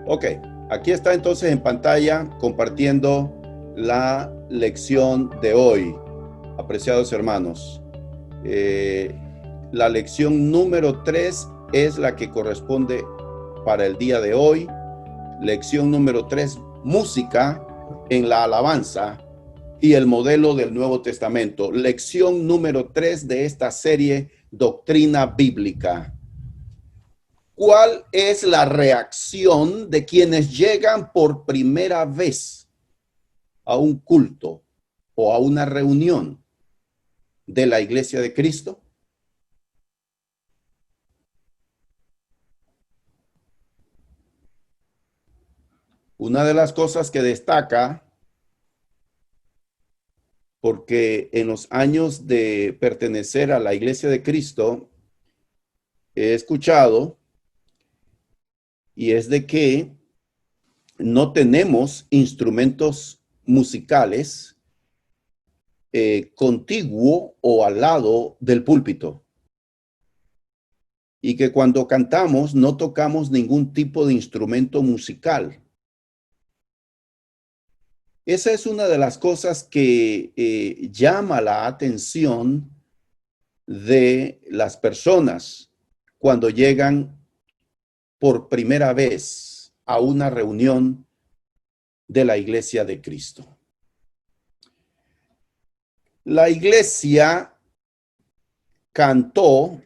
Ok, aquí está entonces en pantalla compartiendo la lección de hoy, apreciados hermanos. La lección número 3 es la que corresponde para el día de hoy. Lección número 3, música en la alabanza y el modelo del Nuevo Testamento. Lección número 3 de esta serie, Doctrina Bíblica. ¿Cuál es la reacción de quienes llegan por primera vez a un culto o a una reunión de la Iglesia de Cristo? Una de las cosas que destaca, porque en los años de pertenecer a la Iglesia de Cristo he escuchado, y es de que no tenemos instrumentos musicales contiguo o al lado del púlpito. Y que cuando cantamos no tocamos ningún tipo de instrumento musical. Esa es una de las cosas que llama la atención de las personas cuando llegan por primera vez a una reunión de la Iglesia de Cristo. La iglesia cantó,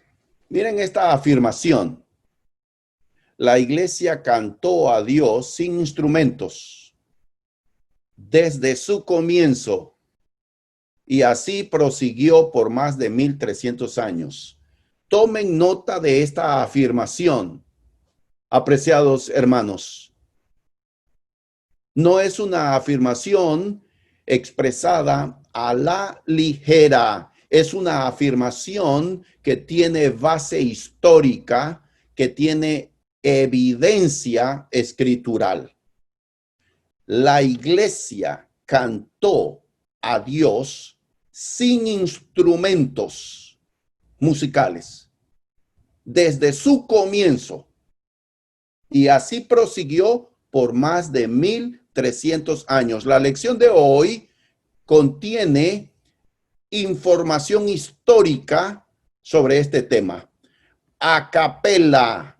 miren esta afirmación, la iglesia cantó a Dios sin instrumentos desde su comienzo y así prosiguió por más de 1300 años. Tomen nota de esta afirmación, apreciados hermanos. No es una afirmación expresada a la ligera. Es una afirmación que tiene base histórica, que tiene evidencia escritural. La iglesia cantó a Dios sin instrumentos musicales desde su comienzo y así prosiguió por más de 1300 años. La lección de hoy contiene información histórica sobre este tema. A capela,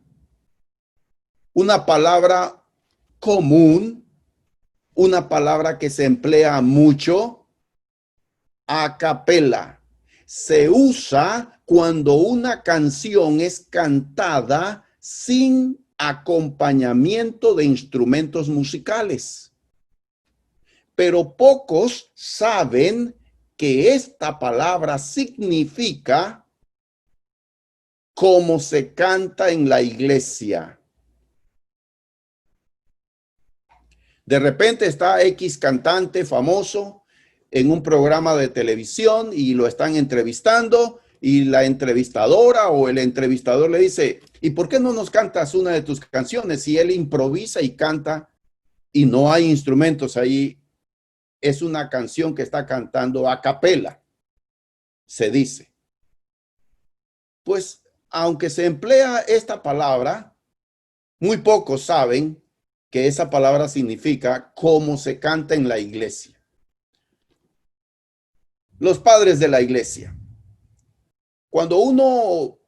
una palabra común, una palabra que se emplea mucho. A capela se usa cuando una canción es cantada sin acompañamiento de instrumentos musicales. Pero pocos saben que esta palabra significa como se canta en la iglesia. De repente está X cantante famoso en un programa de televisión y lo están entrevistando y la entrevistadora o el entrevistador le dice, ¿y por qué no nos cantas una de tus canciones? Y él improvisa y canta y no hay instrumentos ahí. Es una canción que está cantando a capela, se dice. Pues, aunque se emplea esta palabra, muy pocos saben que esa palabra significa cómo se canta en la iglesia. Los padres de la iglesia. Cuando uno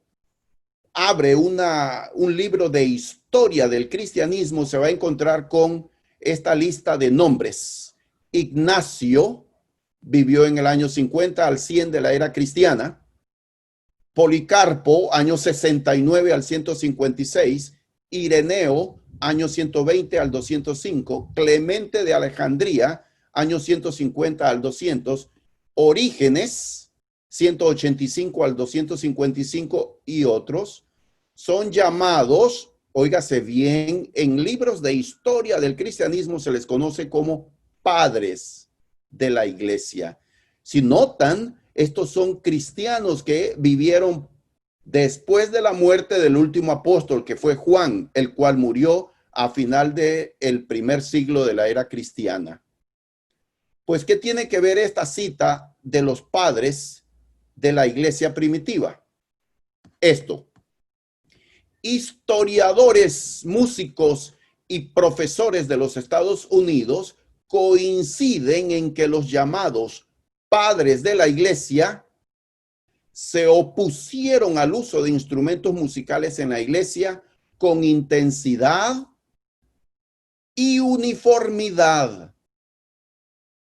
abre un libro de historia del cristianismo, se va a encontrar con esta lista de nombres. Ignacio vivió en el año 50 al 100 de la era cristiana. Policarpo, año 69 al 156. Ireneo, año 120 al 205. Clemente de Alejandría, año 150 al 200. Orígenes, 185 al 255 y otros, son llamados, óigase bien, en libros de historia del cristianismo se les conoce como padres de la iglesia. Si notan, estos son cristianos que vivieron después de la muerte del último apóstol, que fue Juan, el cual murió a final del primer siglo de la era cristiana. Pues, ¿qué tiene que ver esta cita de los padres de la iglesia primitiva? Esto. Historiadores, músicos y profesores de los Estados Unidos coinciden en que los llamados padres de la iglesia se opusieron al uso de instrumentos musicales en la iglesia con intensidad y uniformidad.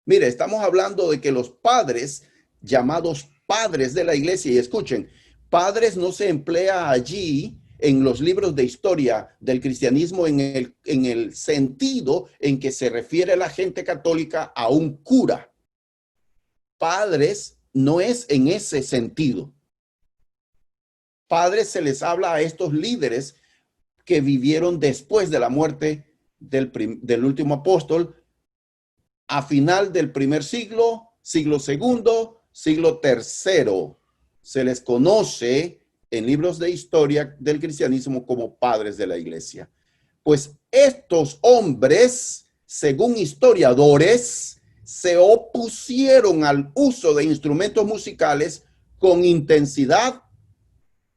Mire, estamos hablando de que los padres, llamados padres de la iglesia, y escuchen, padres no se emplea allí en los libros de historia del cristianismo en el sentido en que se refiere la gente católica a un cura. Padres no es en ese sentido. Padres se les habla a estos líderes que vivieron después de la muerte del último apóstol, a final del primer siglo, siglo segundo, siglo tercero. Se les conoce en libros de historia del cristianismo como padres de la iglesia. Pues estos hombres, según historiadores, se opusieron al uso de instrumentos musicales con intensidad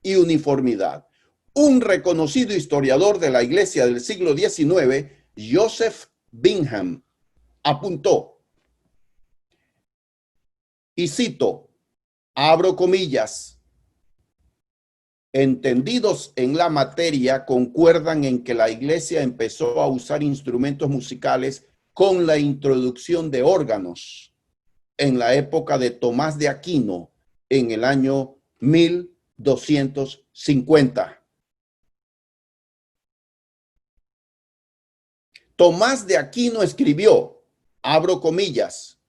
y uniformidad. Un reconocido historiador de la iglesia del siglo XIX, Joseph Bingham, apuntó, y cito, abro comillas, entendidos en la materia concuerdan en que la iglesia empezó a usar instrumentos musicales con la introducción de órganos en la época de Tomás de Aquino en el año 1250. Tomás de Aquino escribió, abro comillas,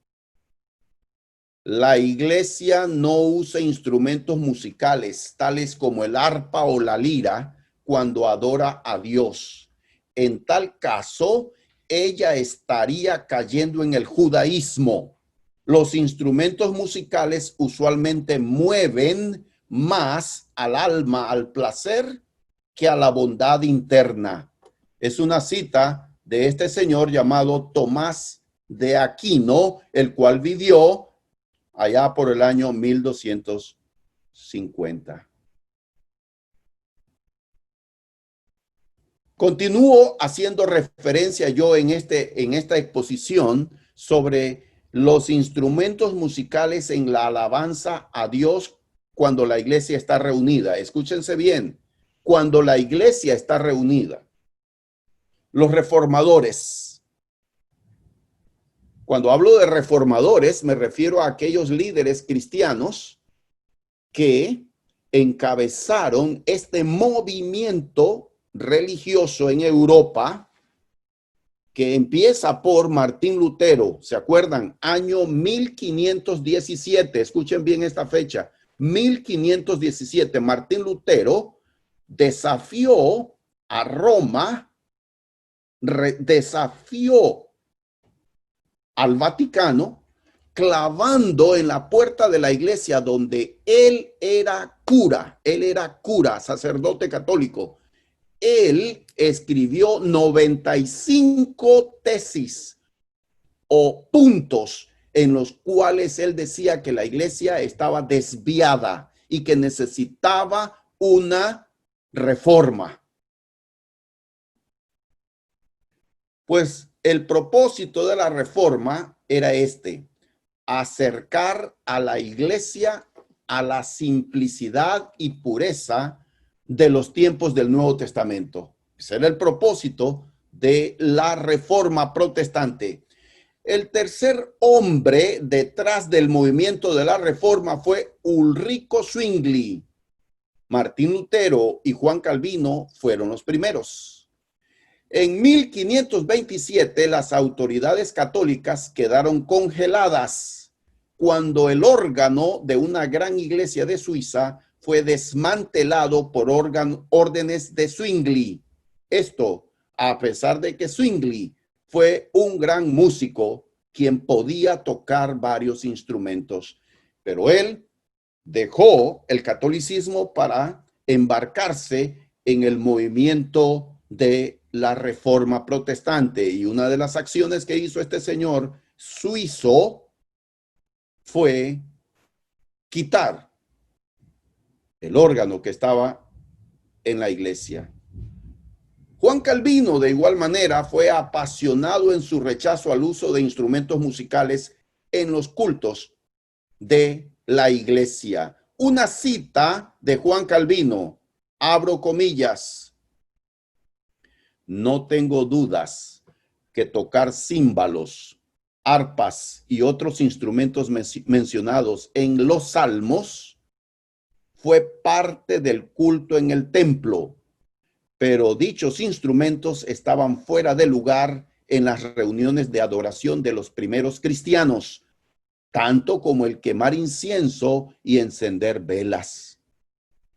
la iglesia no usa instrumentos musicales tales como el arpa o la lira cuando adora a Dios. En tal caso, ella estaría cayendo en el judaísmo. Los instrumentos musicales usualmente mueven más al alma, al placer, que a la bondad interna. Es una cita de este señor llamado Tomás de Aquino, el cual vivió allá por el año 1250. Continúo haciendo referencia yo en esta exposición sobre los instrumentos musicales en la alabanza a Dios cuando la iglesia está reunida. Escúchense bien, cuando la iglesia está reunida. Los reformadores. Cuando hablo de reformadores, me refiero a aquellos líderes cristianos que encabezaron este movimiento religioso en Europa que empieza por Martín Lutero. ¿Se acuerdan? Año 1517. Escuchen bien esta fecha. 1517. Martín Lutero desafió a Roma, desafió al Vaticano, clavando en la puerta de la iglesia donde él era cura, sacerdote católico. Él escribió 95 tesis o puntos en los cuales él decía que la iglesia estaba desviada y que necesitaba una reforma. Pues el propósito de la reforma era acercar a la iglesia a la simplicidad y pureza de los tiempos del Nuevo Testamento. Ese era el propósito de la reforma protestante. El tercer hombre detrás del movimiento de la reforma fue Ulrico Zwingli. Martín Lutero y Juan Calvino fueron los primeros. En 1527, las autoridades católicas quedaron congeladas cuando el órgano de una gran iglesia de Suiza fue desmantelado por órdenes de Zwingli. Esto, a pesar de que Zwingli fue un gran músico quien podía tocar varios instrumentos, pero él dejó el catolicismo para embarcarse en el movimiento de la reforma protestante. Y una de las acciones que hizo este señor suizo fue quitar el órgano que estaba en la iglesia. Juan Calvino, de igual manera, fue apasionado en su rechazo al uso de instrumentos musicales en los cultos de la iglesia. Una cita de Juan Calvino, abro comillas: no tengo dudas que tocar címbalos, arpas y otros instrumentos mencionados en los salmos fue parte del culto en el templo, pero dichos instrumentos estaban fuera de lugar en las reuniones de adoración de los primeros cristianos, tanto como el quemar incienso y encender velas.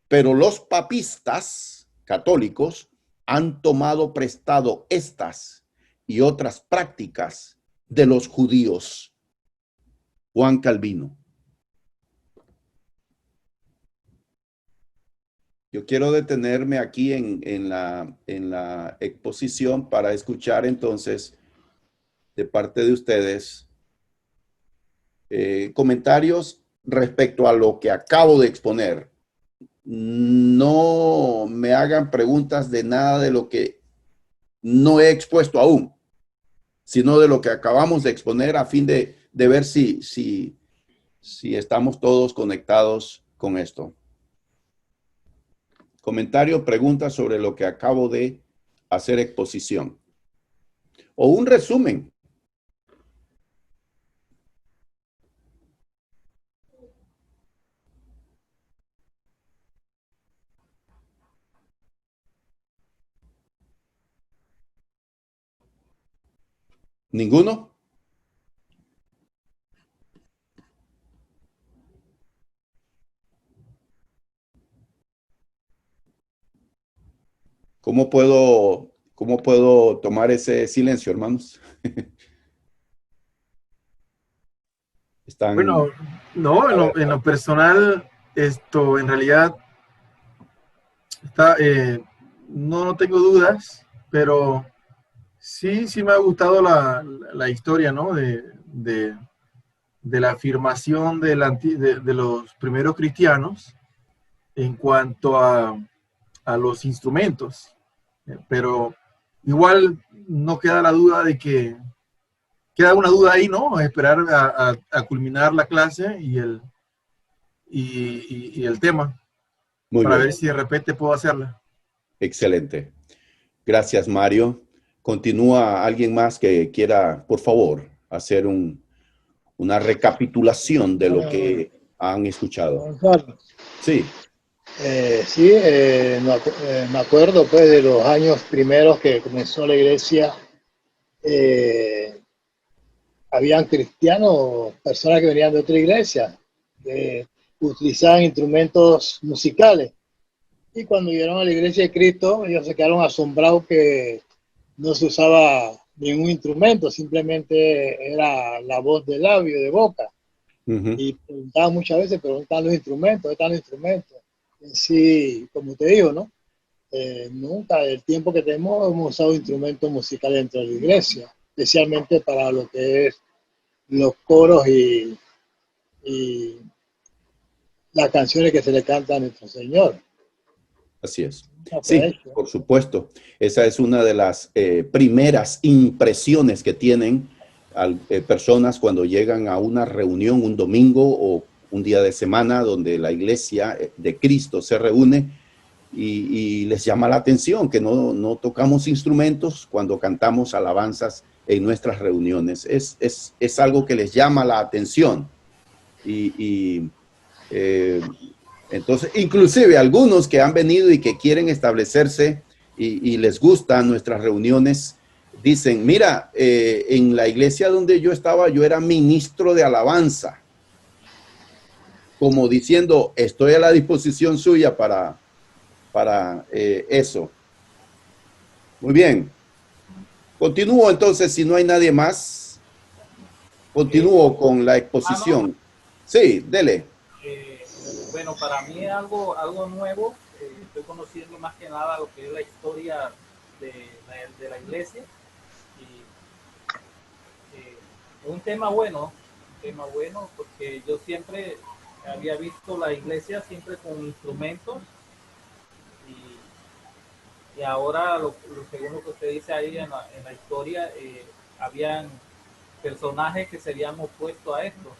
Pero los papistas católicos han tomado prestado estas y otras prácticas de los judíos. Juan Calvino. Yo quiero detenerme aquí en la exposición para escuchar entonces de parte de ustedes comentarios respecto a lo que acabo de exponer. No me hagan preguntas de nada de lo que no he expuesto aún, sino de lo que acabamos de exponer a fin de ver si estamos todos conectados con esto. Comentario, pregunta sobre lo que acabo de hacer exposición. O un resumen. ¿Ninguno? ¿Cómo puedo tomar ese silencio, hermanos? Están... Bueno, no, en lo personal, en realidad, está, no tengo dudas, pero sí me ha gustado la historia, ¿no? De la afirmación de los primeros cristianos en cuanto a los instrumentos. Pero igual no queda la duda de que queda una duda ahí, ¿no? Esperar a culminar la clase y el tema Muy para bien. ver si de repente puedo hacerla. Excelente. Gracias, Mario. Continúa alguien más que quiera, por favor, hacer una recapitulación de lo que han escuchado. Sí. Sí, me acuerdo pues de los años primeros que comenzó la iglesia. Habían cristianos, personas que venían de otra iglesia, que utilizaban instrumentos musicales. Y cuando llegaron a la iglesia de Cristo, ellos se quedaron asombrados que no se usaba ningún instrumento, simplemente era la voz de labio, de boca. Y preguntaban muchas veces, preguntaban los instrumentos, ¿dónde están los instrumentos? En sí, como te digo, ¿no? Nunca, el tiempo que tenemos, hemos usado instrumentos musicales dentro de la iglesia, especialmente para lo que es los coros y las canciones que se le cantan a nuestro Señor. Así es. Sí, por supuesto. Esa es una de las primeras impresiones que tienen personas cuando llegan a una reunión un domingo o un día de semana donde la iglesia de Cristo se reúne y les llama la atención que no tocamos instrumentos cuando cantamos alabanzas en nuestras reuniones. Es algo que les llama la atención. Entonces, inclusive algunos que han venido y que quieren establecerse y les gustan nuestras reuniones, dicen, mira, en la iglesia donde yo estaba, yo era ministro de alabanza, como diciendo, estoy a la disposición suya para eso. Muy bien. Continúo entonces, si no hay nadie más, continúo con la exposición. Sí, dele. Bueno, para mí es algo nuevo. Estoy conociendo más que nada lo que es la historia de la iglesia. Y es un tema bueno porque yo siempre había visto la iglesia siempre con instrumentos y ahora, según lo que usted dice ahí en la historia, habían personajes que serían opuestos a esto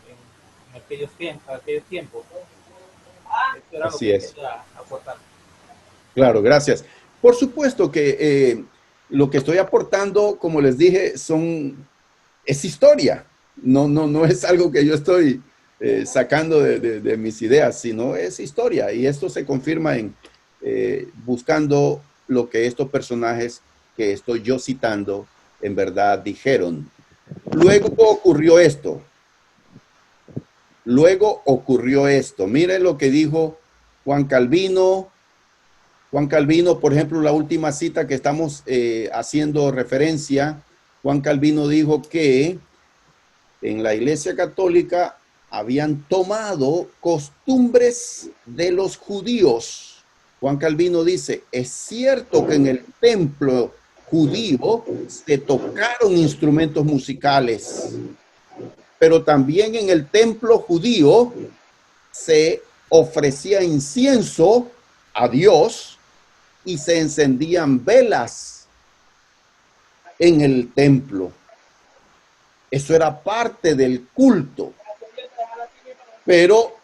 en aquellos tiempos. Eso era lo Así que es. quería aportar. Claro, gracias. Por supuesto que lo que estoy aportando, como les dije, es historia. No es algo que yo estoy sacando de mis ideas, sino es historia. Y esto se confirma en buscando lo que estos personajes que estoy yo citando en verdad dijeron. Luego ocurrió esto. Miren lo que dijo Juan Calvino. Juan Calvino, por ejemplo, la última cita que estamos haciendo referencia, Juan Calvino dijo que en la Iglesia Católica habían tomado costumbres de los judíos. Juan Calvino dice, es cierto que en el templo judío se tocaron instrumentos musicales, pero también en el templo judío se ofrecía incienso a Dios y se encendían velas en el templo. Eso era parte del culto. Pero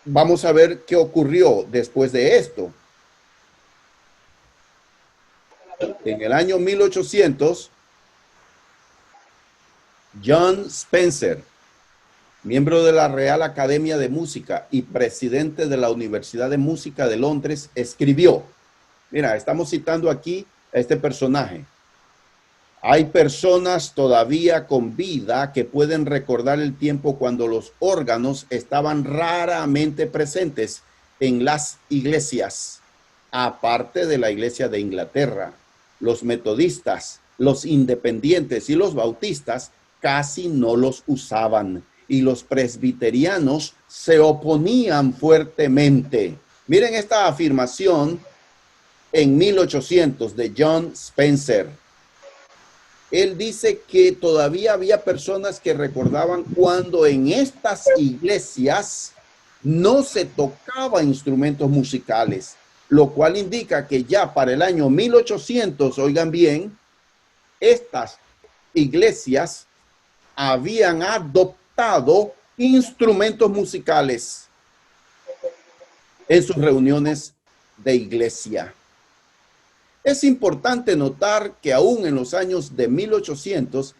vamos a ver qué ocurrió después de esto. En el año 1800, John Spencer, miembro de la Real Academia de Música y presidente de la Universidad de Música de Londres, escribió, mira, estamos citando aquí a este personaje. Hay personas todavía con vida que pueden recordar el tiempo cuando los órganos estaban raramente presentes en las iglesias, aparte de la iglesia de Inglaterra. Los metodistas, los independientes y los bautistas casi no los usaban y los presbiterianos se oponían fuertemente. Miren esta afirmación en 1800 de John Spencer. Él dice que todavía había personas que recordaban cuando en estas iglesias no se tocaba instrumentos musicales, lo cual indica que ya para el año 1800, oigan bien, estas iglesias habían adoptado instrumentos musicales en sus reuniones de iglesia. Es importante notar que aún en los años de 1800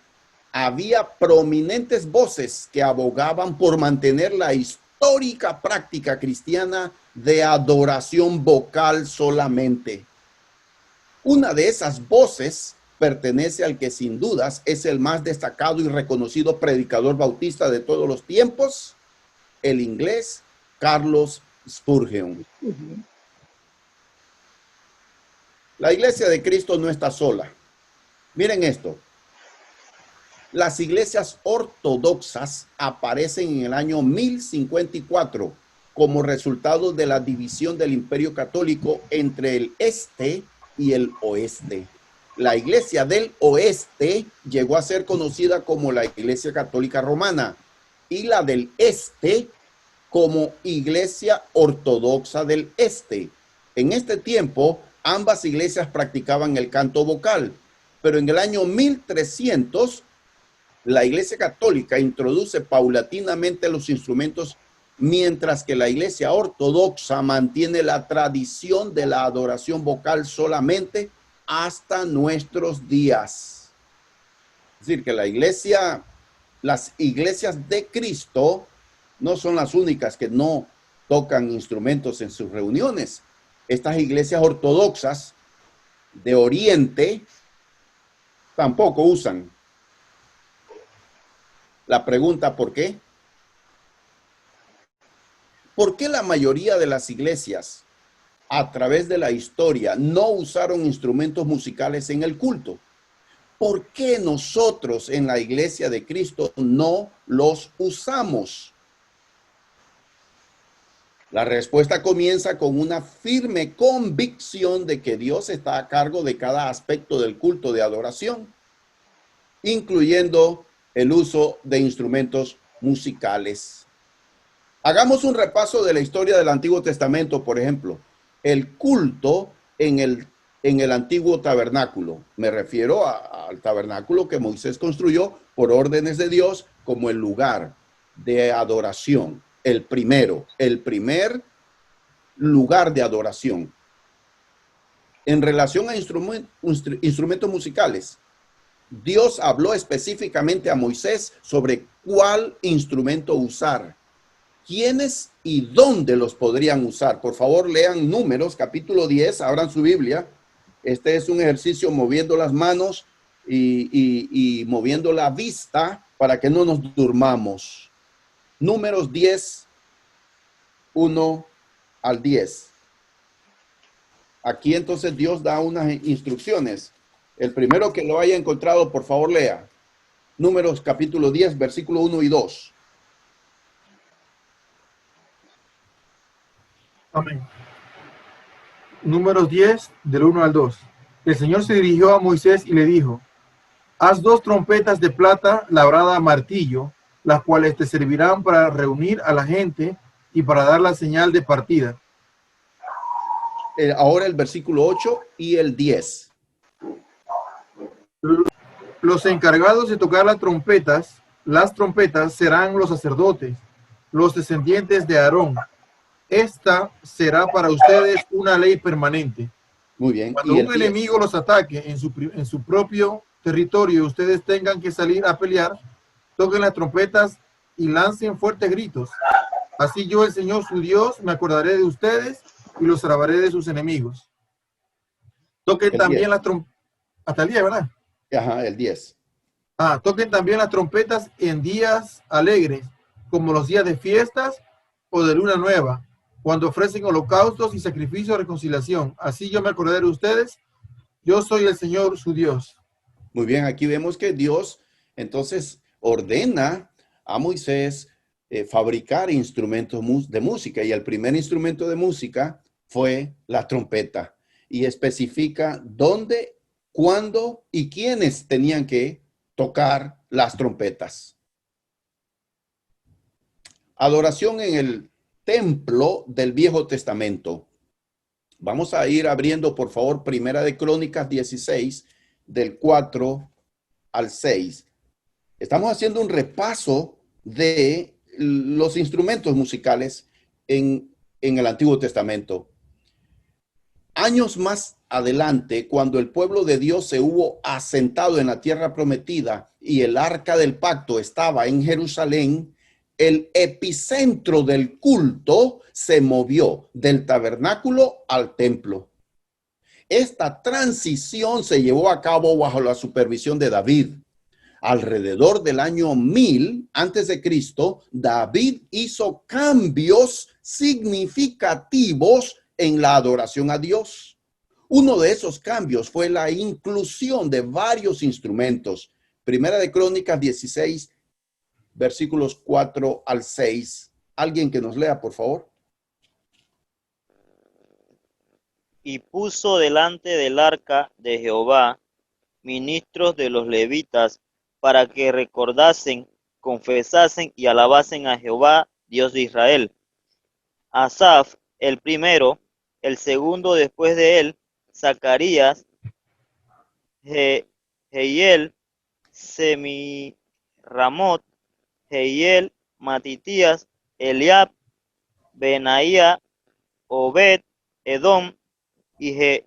había prominentes voces que abogaban por mantener la histórica práctica cristiana de adoración vocal solamente. Una de esas voces pertenece al que sin dudas es el más destacado y reconocido predicador bautista de todos los tiempos, el inglés Charles Spurgeon. La Iglesia de Cristo no está sola. Miren esto. Las iglesias ortodoxas aparecen en el año 1054 como resultado de la división del Imperio Católico entre el este y el oeste. La Iglesia del Oeste llegó a ser conocida como la Iglesia Católica Romana y la del Este como Iglesia Ortodoxa del Este. En este tiempo, ambas iglesias practicaban el canto vocal, pero en el año 1300, la Iglesia Católica introduce paulatinamente los instrumentos, mientras que la Iglesia Ortodoxa mantiene la tradición de la adoración vocal solamente hasta nuestros días. Es decir, que las iglesias de Cristo no son las únicas que no tocan instrumentos en sus reuniones. Estas iglesias ortodoxas de Oriente tampoco usan. La pregunta, ¿por qué? ¿Por qué la mayoría de las iglesias a través de la historia no usaron instrumentos musicales en el culto? ¿Por qué nosotros en la Iglesia de Cristo no los usamos? La respuesta comienza con una firme convicción de que Dios está a cargo de cada aspecto del culto de adoración, incluyendo el uso de instrumentos musicales. Hagamos un repaso de la historia del Antiguo Testamento, por ejemplo. el culto en el antiguo tabernáculo. Me refiero al tabernáculo que Moisés construyó por órdenes de Dios como el lugar de adoración, el primer lugar de adoración. En relación a instrumentos musicales, Dios habló específicamente a Moisés sobre cuál instrumento usar, quiénes y dónde los podrían usar. Por favor, lean Números, capítulo 10, abran su Biblia. Este es un ejercicio moviendo las manos y moviendo la vista para que no nos durmamos. Números 10, 1 al 10. Aquí entonces Dios da unas instrucciones. El primero que lo haya encontrado, por favor, lea. Números capítulo 10, versículo 1 y 2. Amén. Números 10, del 1 al 2. El Señor se dirigió a Moisés y le dijo: haz 2 trompetas de plata labrada a martillo, las cuales te servirán para reunir a la gente y para dar la señal de partida. Ahora el versículo 8 y el 10. Los encargados de tocar las trompetas serán los sacerdotes, los descendientes de Aarón. Esta será para ustedes una ley permanente. Muy bien. Cuando un enemigo los ataque en su propio territorio, ustedes tengan que salir a pelear, toquen las trompetas y lancen fuertes gritos. Así yo, el Señor su Dios, me acordaré de ustedes y los salvaré de sus enemigos. Toquen también las trompetas. Hasta el 10, ¿verdad? Ajá, el 10. Toquen también las trompetas en días alegres, como los días de fiestas o de luna nueva, cuando ofrecen holocaustos y sacrificios de reconciliación. Así yo me acordaré de ustedes. Yo soy el Señor su Dios. Muy bien, aquí vemos que Dios entonces ordena a Moisés fabricar instrumentos de música, y el primer instrumento de música fue la trompeta, y especifica dónde, cuándo y quiénes tenían que tocar las trompetas. Adoración en el templo del Viejo Testamento. Vamos a ir abriendo, por favor, Primera de Crónicas 16, del 4 al 6. Estamos haciendo un repaso de los instrumentos musicales en el Antiguo Testamento. Años más adelante, cuando el pueblo de Dios se hubo asentado en la tierra prometida y el arca del pacto estaba en Jerusalén, el epicentro del culto se movió del tabernáculo al templo. Esta transición se llevó a cabo bajo la supervisión de David. Alrededor del año 1000 antes de Cristo, David hizo cambios significativos en la adoración a Dios. Uno de esos cambios fue la inclusión de varios instrumentos. Primera de Crónicas 16, versículos 4 al 6. Alguien que nos lea, por favor. Y puso delante del arca de Jehová ministros de los levitas, para que recordasen, confesasen y alabasen a Jehová, Dios de Israel. Asaf, el primero, el segundo después de él, Zacarías, Jehiel, Semiramot, Jehiel, Matitías, Eliab, Benaía, Obed, Edom y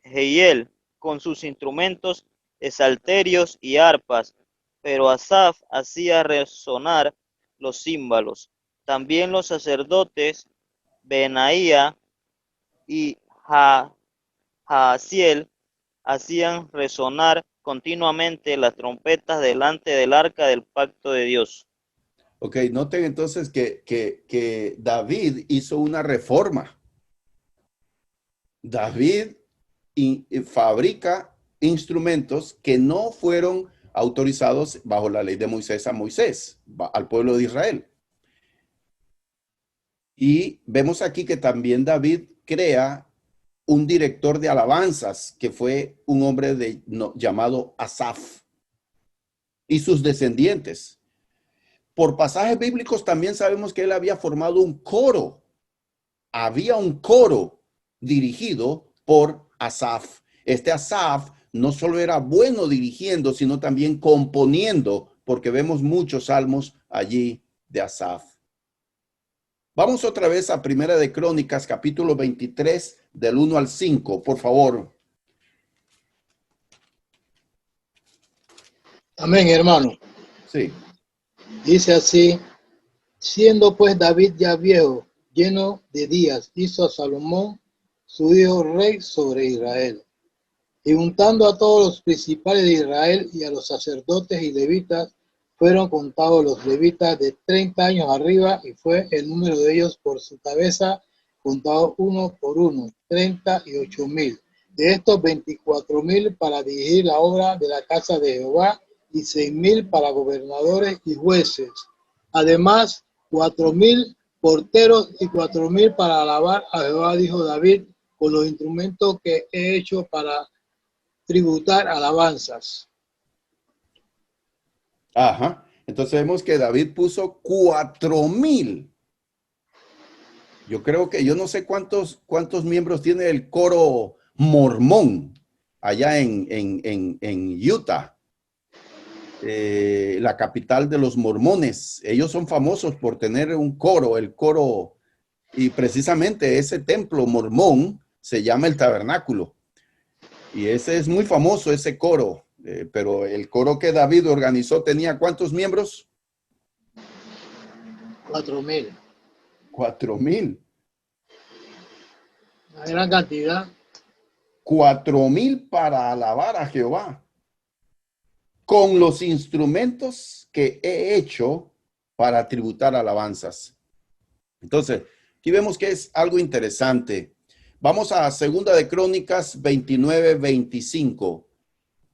Jehiel, con sus instrumentos de salterios y arpas, pero Asaf hacía resonar los címbalos. También los sacerdotes Benaía y Jaasiel hacían resonar continuamente las trompetas delante del arca del pacto de Dios. Ok, noten entonces que David hizo una reforma. David fabrica instrumentos que no fueron autorizados bajo la ley de Moisés a Moisés, al pueblo de Israel. Y vemos aquí que también David crea un director de alabanzas, que fue un hombre llamado Asaf, y sus descendientes. Por pasajes bíblicos también sabemos que él había formado un coro. Había un coro dirigido por Asaf. Este Asaf no solo era bueno dirigiendo, sino también componiendo, porque vemos muchos salmos allí de Asaf. Vamos otra vez a Primera de Crónicas, capítulo 23, del 1 al 5, por favor. Amén, hermano. Sí. Dice así: siendo pues David ya viejo, lleno de días, hizo a Salomón su hijo rey sobre Israel. Y juntando a todos los principales de Israel y a los sacerdotes y levitas, fueron contados los levitas de 30 años arriba, y fue el número de ellos por su cabeza, contado uno por uno, 38,000. De estos 24,000 para dirigir la obra de la casa de Jehová, y 6,000 para gobernadores y jueces. Además, 4,000 porteros y 4,000 para alabar a Jehová, dijo David, con los instrumentos que he hecho para tributar alabanzas. Ajá. Entonces vemos que David puso 4,000. Yo creo que yo no sé cuántos miembros tiene el coro mormón allá en Utah. La capital de los mormones. Ellos son famosos por tener un coro, el coro, y precisamente ese templo mormón se llama el Tabernáculo. Y ese es muy famoso, ese coro. Pero el coro que David organizó tenía ¿cuántos miembros? 4,000. 4,000. Una gran cantidad. 4,000 para alabar a Jehová, con los instrumentos que he hecho para tributar alabanzas. Entonces, aquí vemos que es algo interesante. Vamos a Segunda de Crónicas 29-25.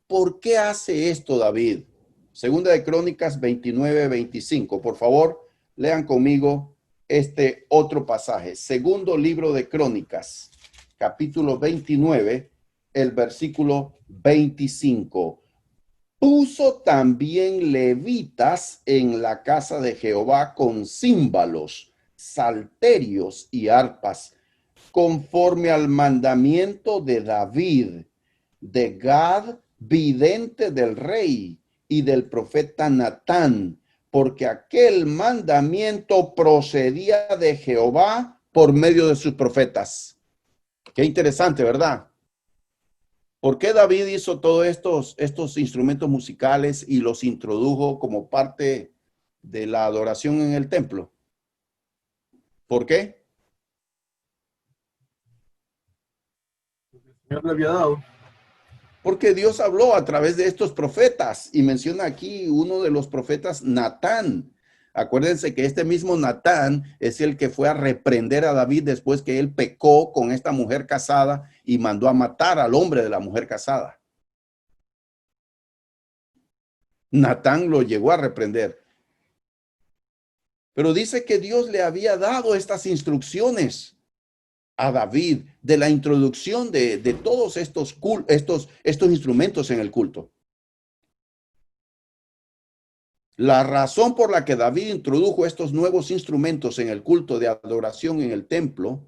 ¿Por qué hace esto David? Segunda de Crónicas 29-25. Por favor, lean conmigo este otro pasaje. Segundo libro de Crónicas, capítulo 29, el versículo 25. Puso también levitas en la casa de Jehová con címbalos, salterios y arpas, conforme al mandamiento de David, de Gad, vidente del rey, y del profeta Natán, porque aquel mandamiento procedía de Jehová por medio de sus profetas. Qué interesante, ¿verdad? ¿Por qué David hizo todos estos instrumentos musicales y los introdujo como parte de la adoración en el templo? ¿Por qué? El Señor le había dado. Porque Dios habló a través de estos profetas y menciona aquí uno de los profetas, Natán. Acuérdense que este mismo Natán es el que fue a reprender a David después que él pecó con esta mujer casada y mandó a matar al hombre de la mujer casada. Natán lo llegó a reprender. Pero dice que Dios le había dado estas instrucciones a David de la introducción de todos estos instrumentos en el culto. La razón por la que David introdujo estos nuevos instrumentos en el culto de adoración en el templo,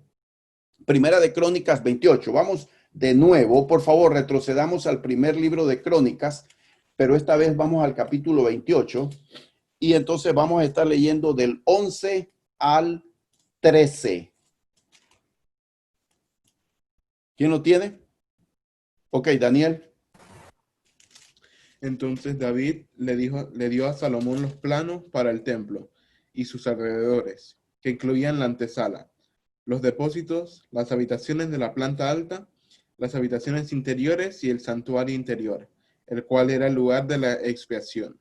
Primera de Crónicas 28. Vamos de nuevo, por favor, retrocedamos al primer libro de Crónicas, pero esta vez vamos al capítulo 28 y entonces vamos a estar leyendo del 11 al 13. ¿Quién lo tiene? Ok, Daniel. Entonces David le dio a Salomón los planos para el templo y sus alrededores, que incluían la antesala, los depósitos, las habitaciones de la planta alta, las habitaciones interiores y el santuario interior, el cual era el lugar de la expiación.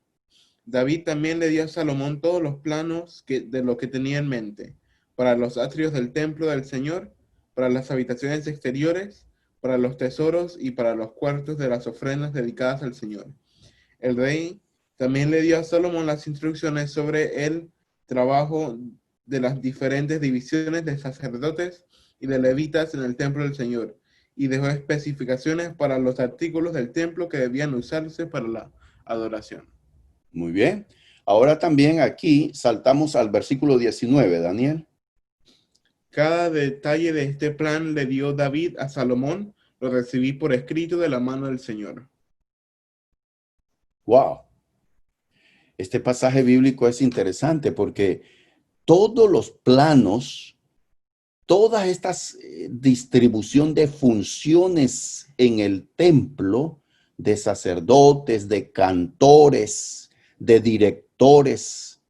David también le dio a Salomón todos los planos de lo que tenía en mente, para los atrios del templo del Señor, para las habitaciones exteriores, para los tesoros y para los cuartos de las ofrendas dedicadas al Señor. El rey también le dio a Salomón las instrucciones sobre el trabajo de las diferentes divisiones de sacerdotes y de levitas en el templo del Señor, y dejó especificaciones para los artículos del templo que debían usarse para la adoración. Muy bien. Ahora también aquí saltamos al versículo 19, Daniel. Cada detalle de este plan le dio David a Salomón. Lo recibí por escrito de la mano del Señor. Wow. Este pasaje bíblico es interesante porque todos los planos, toda esta distribución de funciones en el templo, de sacerdotes, de cantores, de directores,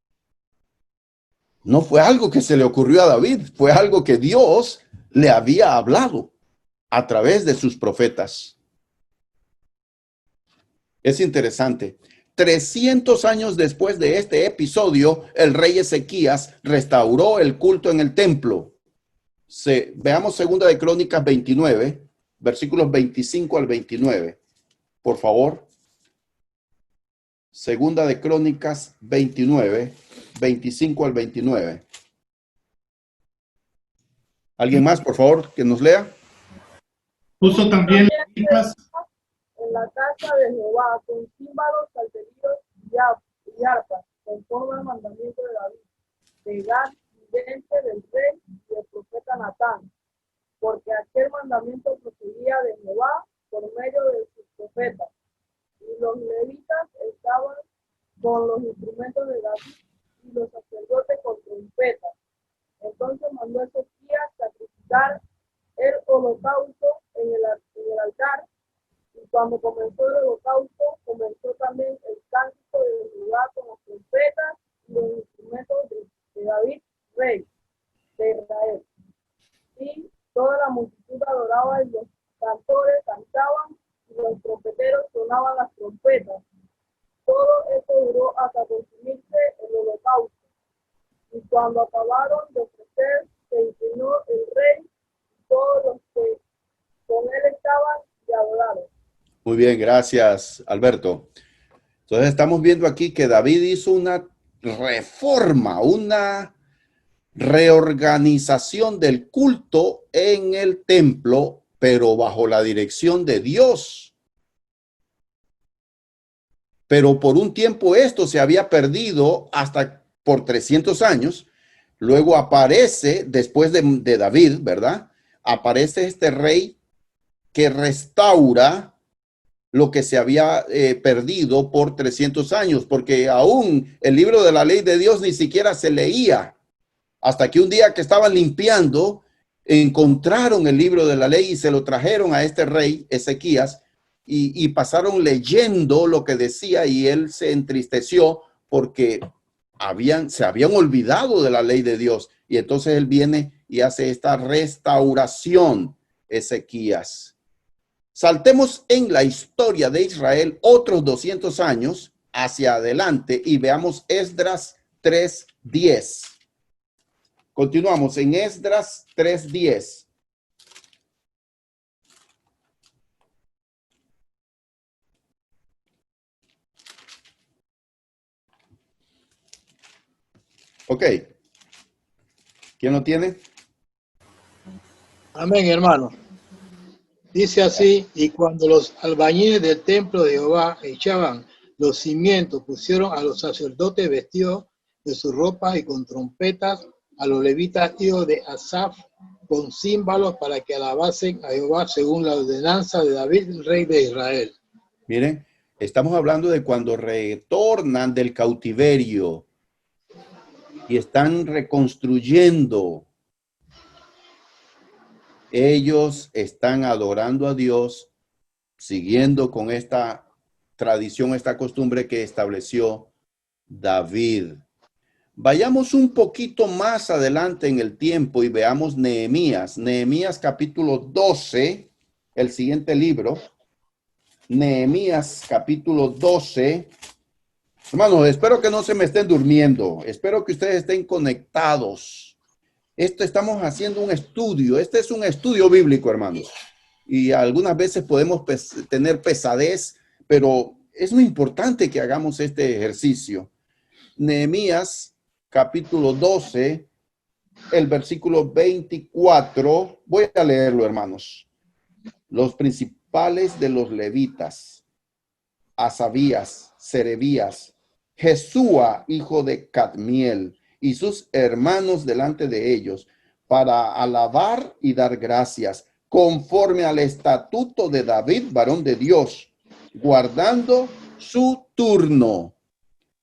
no fue algo que se le ocurrió a David, fue algo que Dios le había hablado a través de sus profetas. Es interesante. 300 años después de este episodio, el rey Ezequías restauró el culto en el templo. Veamos Segunda de Crónicas 29, versículos 25 al 29. Por favor. Segunda de Crónicas 29, 25 al 29. ¿Alguien más, por favor, que nos lea? Puso también levitas en la casa de Jehová con címbalos, salterios y arpas, conforme al mandamiento de David, de Gad, vidente del rey y del profeta Natán, porque aquel mandamiento procedía de Jehová por medio de sus profetas. Y los levitas estaban con los instrumentos de David y los sacerdotes con trompetas. Entonces mandó Ezequías sacrificar el holocausto en el altar. Y cuando comenzó el holocausto, comenzó también el cántico de Jehová con las trompetas y los instrumentos de David, rey de Israel. Y toda la multitud adoraba y los cantores cantaban y los trompeteros sonaban las trompetas. Todo esto duró hasta consumirse el holocausto. Y cuando acabaron de ofrecer, se inclinó el rey y todos los que con él estaban y adoraron. Muy bien, gracias, Alberto. Entonces estamos viendo aquí que David hizo una reforma, una reorganización del culto en el templo, pero bajo la dirección de Dios. Pero por un tiempo esto se había perdido hasta por 300 años. Luego aparece, después de David, ¿verdad? Aparece este rey que restaura lo que se había perdido por 300 años, porque aún el libro de la ley de Dios ni siquiera se leía. Hasta que un día que estaban limpiando, encontraron el libro de la ley y se lo trajeron a este rey Ezequías y pasaron leyendo lo que decía y él se entristeció porque se habían olvidado de la ley de Dios. Y entonces él viene y hace esta restauración, Ezequías. Saltemos en la historia de Israel otros 200 años hacia adelante y veamos Esdras 3:10. Continuamos en Esdras 3:10. Ok. ¿Quién lo tiene? Amén, hermano. Dice así: y cuando los albañiles del templo de Jehová echaban los cimientos, pusieron a los sacerdotes vestidos de sus ropas y con trompetas, a los levitas hijos de Asaf con címbalos, para que alabasen a Jehová según la ordenanza de David, rey de Israel. Miren, estamos hablando de cuando retornan del cautiverio y están reconstruyendo. Ellos están adorando a Dios, siguiendo con esta tradición, esta costumbre que estableció David. Vayamos un poquito más adelante en el tiempo y veamos Nehemías. Nehemías capítulo 12, el siguiente libro. Nehemías capítulo 12. Hermanos, espero que no se me estén durmiendo. Espero que ustedes estén conectados. Estamos haciendo un estudio. Este es un estudio bíblico, hermanos. Y algunas veces podemos tener pesadez, pero es muy importante que hagamos este ejercicio. Nehemías, capítulo 12, el versículo 24. Voy a leerlo, hermanos. Los principales de los levitas: Asabías, Serebías, Jesúa, hijo de Cadmiel, y sus hermanos delante de ellos, para alabar y dar gracias, conforme al estatuto de David, varón de Dios, guardando su turno.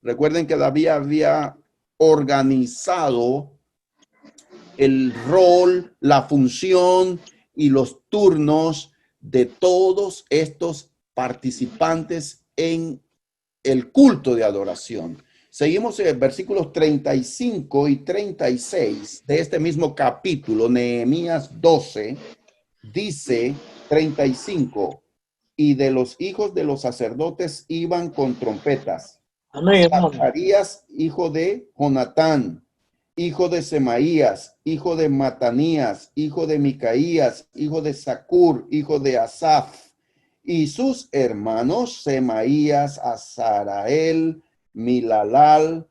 Recuerden que David había organizado el rol, la función y los turnos de todos estos participantes en el culto de adoración. Seguimos en versículos 35 y 36 de este mismo capítulo, Nehemías 12, dice 35, y de los hijos de los sacerdotes iban con trompetas. Amén, hermano. Zacarías, hijo de Jonatán, hijo de Semaías, hijo de Matanías, hijo de Micaías, hijo de Zacur, hijo de Asaf, y sus hermanos Semaías, Azarael, Milalal,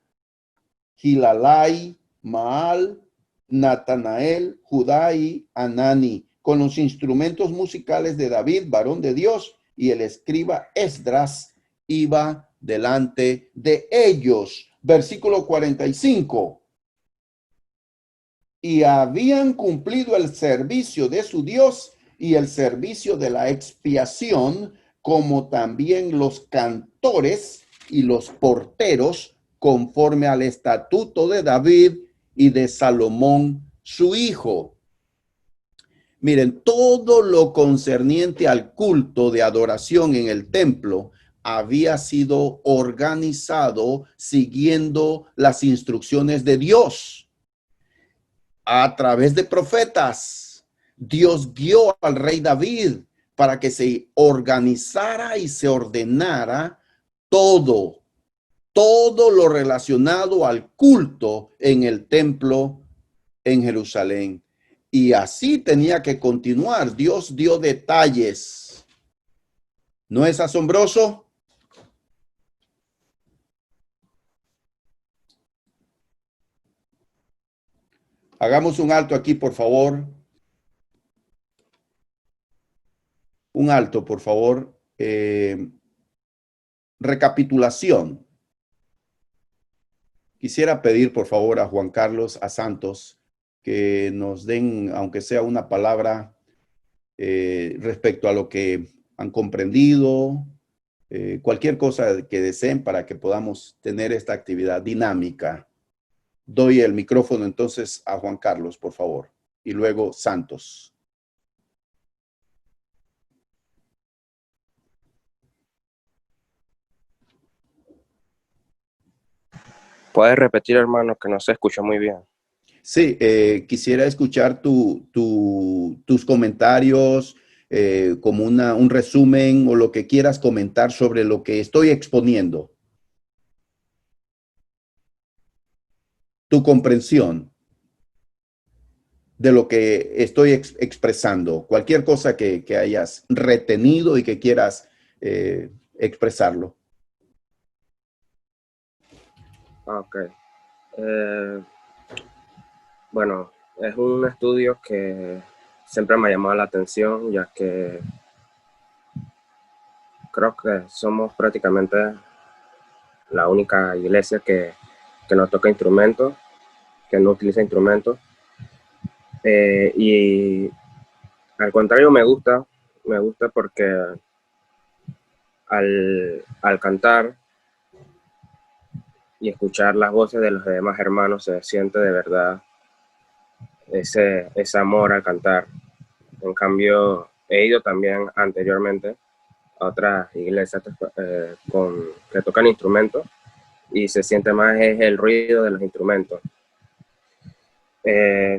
Gilalai, Maal, Natanael, Judá y Anani, con los instrumentos musicales de David, varón de Dios, y el escriba Esdras iba delante de ellos. Versículo 45. Y habían cumplido el servicio de su Dios y el servicio de la expiación, como también los cantores y los porteros, conforme al estatuto de David y de Salomón, su hijo. Miren, todo lo concerniente al culto de adoración en el templo había sido organizado siguiendo las instrucciones de Dios. A través de profetas, Dios guió al rey David para que se organizara y se ordenara todo lo relacionado al culto en el templo en Jerusalén. Y así tenía que continuar. Dios dio detalles. ¿No es asombroso? Hagamos un alto aquí, por favor. Un alto, por favor. Recapitulación. Quisiera pedir, por favor, a Juan Carlos, a Santos, que nos den, aunque sea una palabra, respecto a lo que han comprendido, cualquier cosa que deseen para que podamos tener esta actividad dinámica. Doy el micrófono entonces a Juan Carlos, por favor, y luego Santos. ¿Puedes repetir, hermano, que no se escucha muy bien? Sí, quisiera escuchar tus comentarios, como un resumen o lo que quieras comentar sobre lo que estoy exponiendo. Tu comprensión de lo que estoy expresando. Cualquier cosa que hayas retenido y que quieras expresarlo. Ok. Bueno, es un estudio que siempre me ha llamado la atención, ya que creo que somos prácticamente la única iglesia que no toca instrumentos, que no utiliza instrumentos. Y al contrario, me gusta porque al cantar y escuchar las voces de los demás hermanos se siente de verdad ese amor al cantar. En cambio, he ido también anteriormente a otras iglesias que tocan instrumentos y se siente más el ruido de los instrumentos.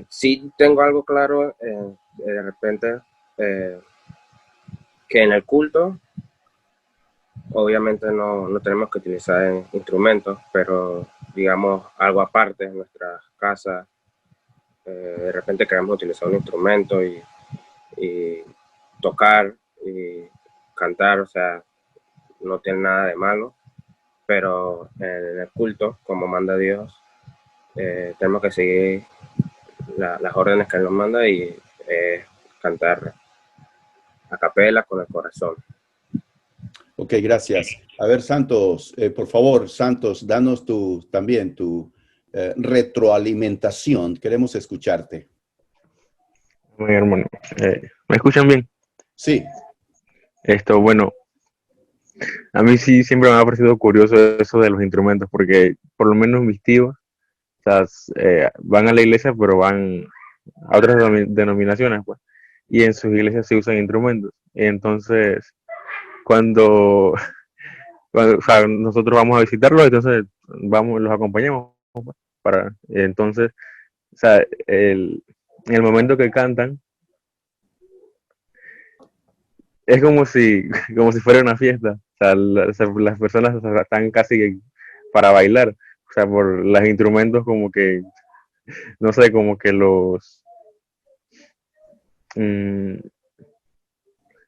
Sí tengo algo claro de repente, que en el culto obviamente no tenemos que utilizar instrumentos, pero digamos algo aparte en nuestras casas. De repente queremos utilizar un instrumento y tocar y cantar, o sea, no tiene nada de malo, pero en el culto, como manda Dios, tenemos que seguir las órdenes que Él nos manda y cantar a capela con el corazón. Ok, gracias. A ver, Santos, por favor, Santos, danos también tu retroalimentación. Queremos escucharte. Amén, hermano. ¿Me escuchan bien? Sí, Bueno, a mí sí siempre me ha parecido curioso eso de los instrumentos, porque por lo menos mis tíos, o sea, van a la iglesia, pero van a otras denominaciones, pues, y en sus iglesias se usan instrumentos. Y entonces, cuando, o sea, nosotros vamos a visitarlos, entonces vamos, los acompañamos, pues, entonces, o sea, en el momento que cantan, es como si, como si fuera una fiesta. O sea, las personas están casi que para bailar. O sea, por los instrumentos como que, no sé, como que los mm,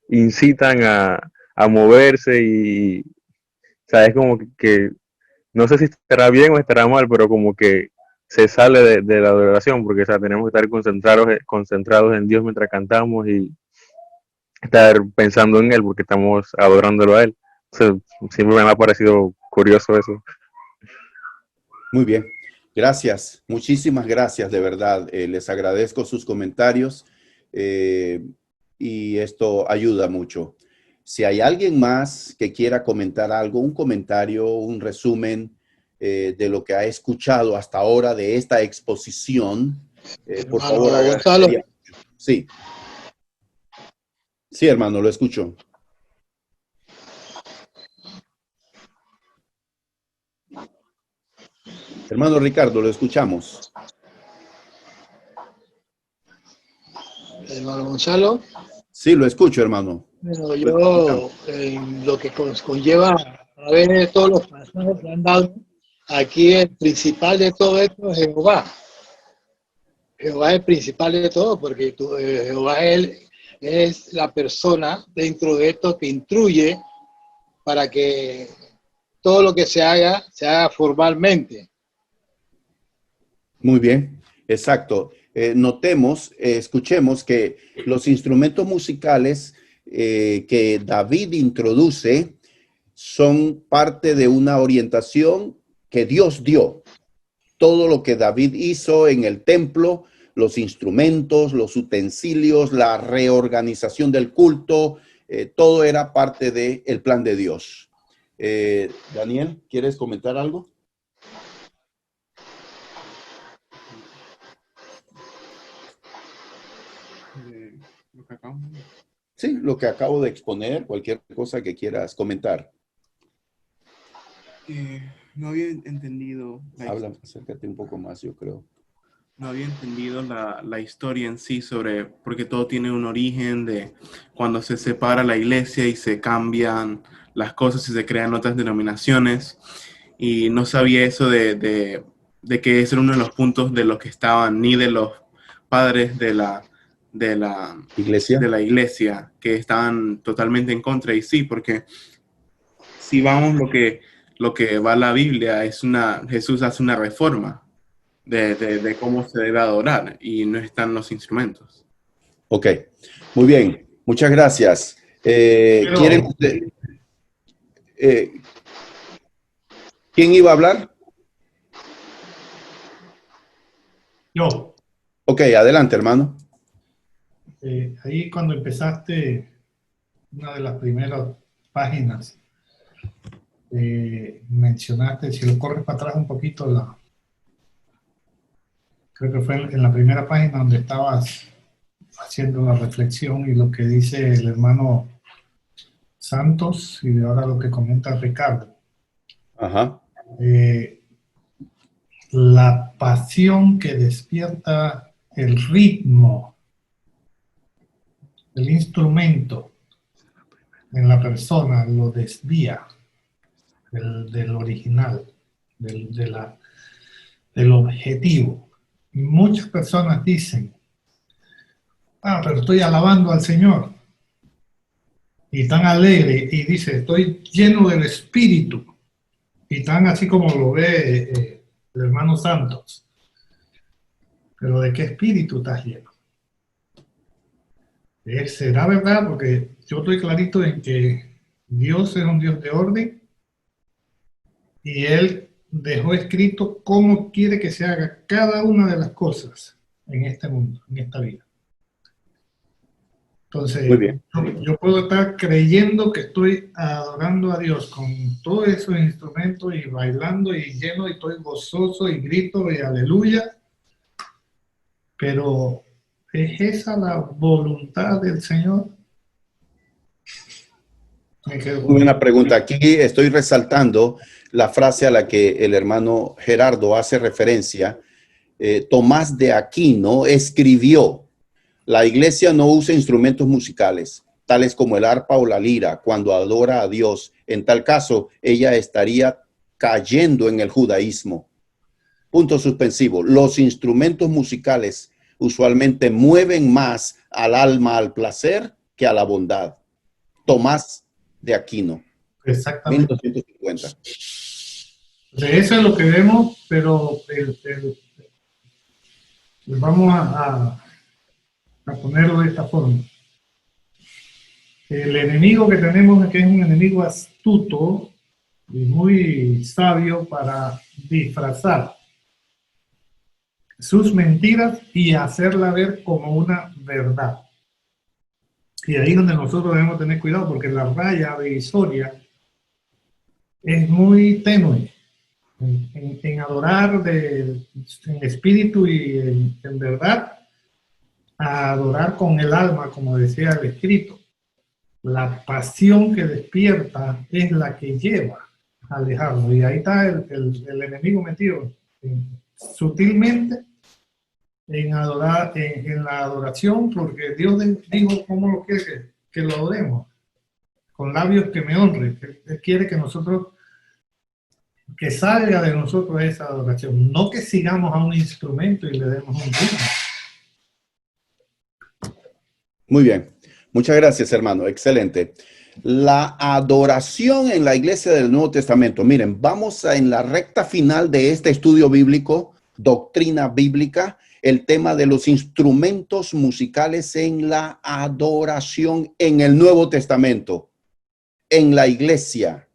incitan a moverse y, o sea, es como que, no sé si estará bien o estará mal, pero como que se sale de la adoración, porque, o sea, tenemos que estar concentrados en Dios mientras cantamos y estar pensando en Él, porque estamos adorándolo a Él. O sea, siempre me ha parecido curioso eso. muy bien. Gracias, muchísimas gracias, de verdad. Les agradezco sus comentarios y esto ayuda mucho. Si hay alguien más que quiera comentar algo, un comentario, un resumen de lo que ha escuchado hasta ahora de esta exposición, por favor, Hermano Gonzalo, agradecería mucho. Sí, sí, hermano, lo escucho. Hermano Ricardo, lo escuchamos. hermano Gonzalo, Sí, lo escucho, hermano. bueno, Lo escuchamos. yo en lo que conlleva a ver todos los pasajes que han dado, aquí el principal de todo esto es Jehová. Jehová es el principal de todo, porque Jehová es la persona dentro de esto que instruye para que todo lo que se haga formalmente. Muy bien, exacto. Notemos, escuchemos que los instrumentos musicales que David introduce son parte de una orientación que Dios dio. Todo lo que David hizo en el templo, los instrumentos, los utensilios, la reorganización del culto, todo era parte del plan de Dios. Daniel, ¿quieres comentar algo? Lo que acabamos de- Sí, lo que acabo de exponer, cualquier cosa que quieras comentar. No había entendido Habla, acércate un poco más, yo creo. no había entendido la historia en sí sobre, porque todo tiene un origen de cuando se separa la iglesia y se cambian las cosas y se crean otras denominaciones. Y no sabía eso de que ese era uno de los puntos de los que estaban, ni de los padres de la iglesia, que estaban totalmente en contra. Y sí, porque si vamos lo que va la Biblia, Jesús hace una reforma de cómo se debe adorar y no están los instrumentos. Ok, muy bien, muchas gracias. ¿Quieren, ¿quién iba a hablar? Yo, Ok, adelante, hermano. ahí cuando empezaste, una de las primeras páginas, mencionaste, si lo corres para atrás un poquito, creo que fue en la primera página donde estabas haciendo la reflexión y lo que dice el hermano Santos y ahora lo que comenta Ricardo. Ajá. La pasión que despierta el ritmo, el instrumento en la persona lo desvía del original, del objetivo. Y muchas personas dicen, pero estoy alabando al Señor. Y tan alegre, y dice, estoy lleno del Espíritu. Y tan así como lo ve el hermano Santos. Pero ¿de qué espíritu estás lleno? ¿Será verdad? Porque yo estoy clarito en que Dios es un Dios de orden y Él dejó escrito cómo quiere que se haga cada una de las cosas en este mundo, en esta vida. Entonces, Muy bien. yo puedo estar creyendo que estoy adorando a Dios con todos esos instrumentos y bailando y lleno y estoy gozoso y grito y aleluya, pero ¿es esa la voluntad del Señor? Me quedo Muy con buena pregunta. Aquí estoy resaltando la frase a la que el hermano Gerardo hace referencia. Tomás de Aquino escribió: la iglesia no usa instrumentos musicales, tales como el arpa o la lira, cuando adora a Dios. En tal caso, ella estaría cayendo en el judaísmo. Punto suspensivo. Los instrumentos musicales usualmente mueven más al alma al placer que a la bondad. Tomás de Aquino, exactamente. 1250. De eso es lo que vemos, pero vamos a ponerlo de esta forma. El enemigo que tenemos aquí es un enemigo astuto y muy sabio para disfrazar sus mentiras y hacerla ver como una verdad. Y ahí es donde nosotros debemos tener cuidado, porque la raya divisoria es muy tenue en adorar en espíritu y en verdad, a adorar con el alma, como decía el escrito. La pasión que despierta es la que lleva a alejarlo. Y ahí está el enemigo metido sutilmente en adorar, en la adoración, porque Dios dijo cómo lo quiere que lo adoremos, con labios que me honren. Él quiere que nosotros, que salga de nosotros esa adoración, no que sigamos a un instrumento y le demos un ritmo. Muy bien. Muchas gracias, hermano. Excelente. La adoración en la iglesia del Nuevo Testamento. Miren, vamos en la recta final de este estudio bíblico, doctrina bíblica, el tema de los instrumentos musicales en la adoración en el Nuevo Testamento, en la iglesia.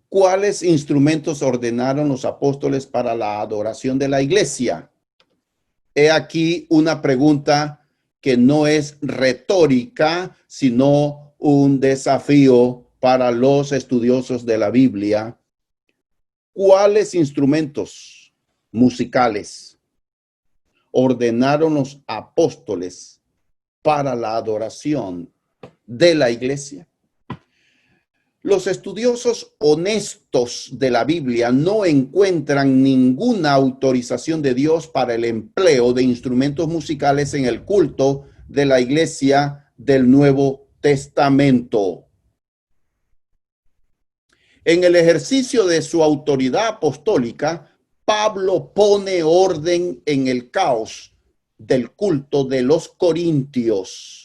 ¿Cuáles instrumentos ordenaron los apóstoles para la adoración de la iglesia? He aquí una pregunta que no es retórica, sino un desafío para los estudiosos de la Biblia. ¿Cuáles instrumentos musicales ordenaron los apóstoles para la adoración de la iglesia? Los estudiosos honestos de la Biblia no encuentran ninguna autorización de Dios para el empleo de instrumentos musicales en el culto de la iglesia del Nuevo Testamento. En el ejercicio de su autoridad apostólica, Pablo pone orden en el caos del culto de los corintios.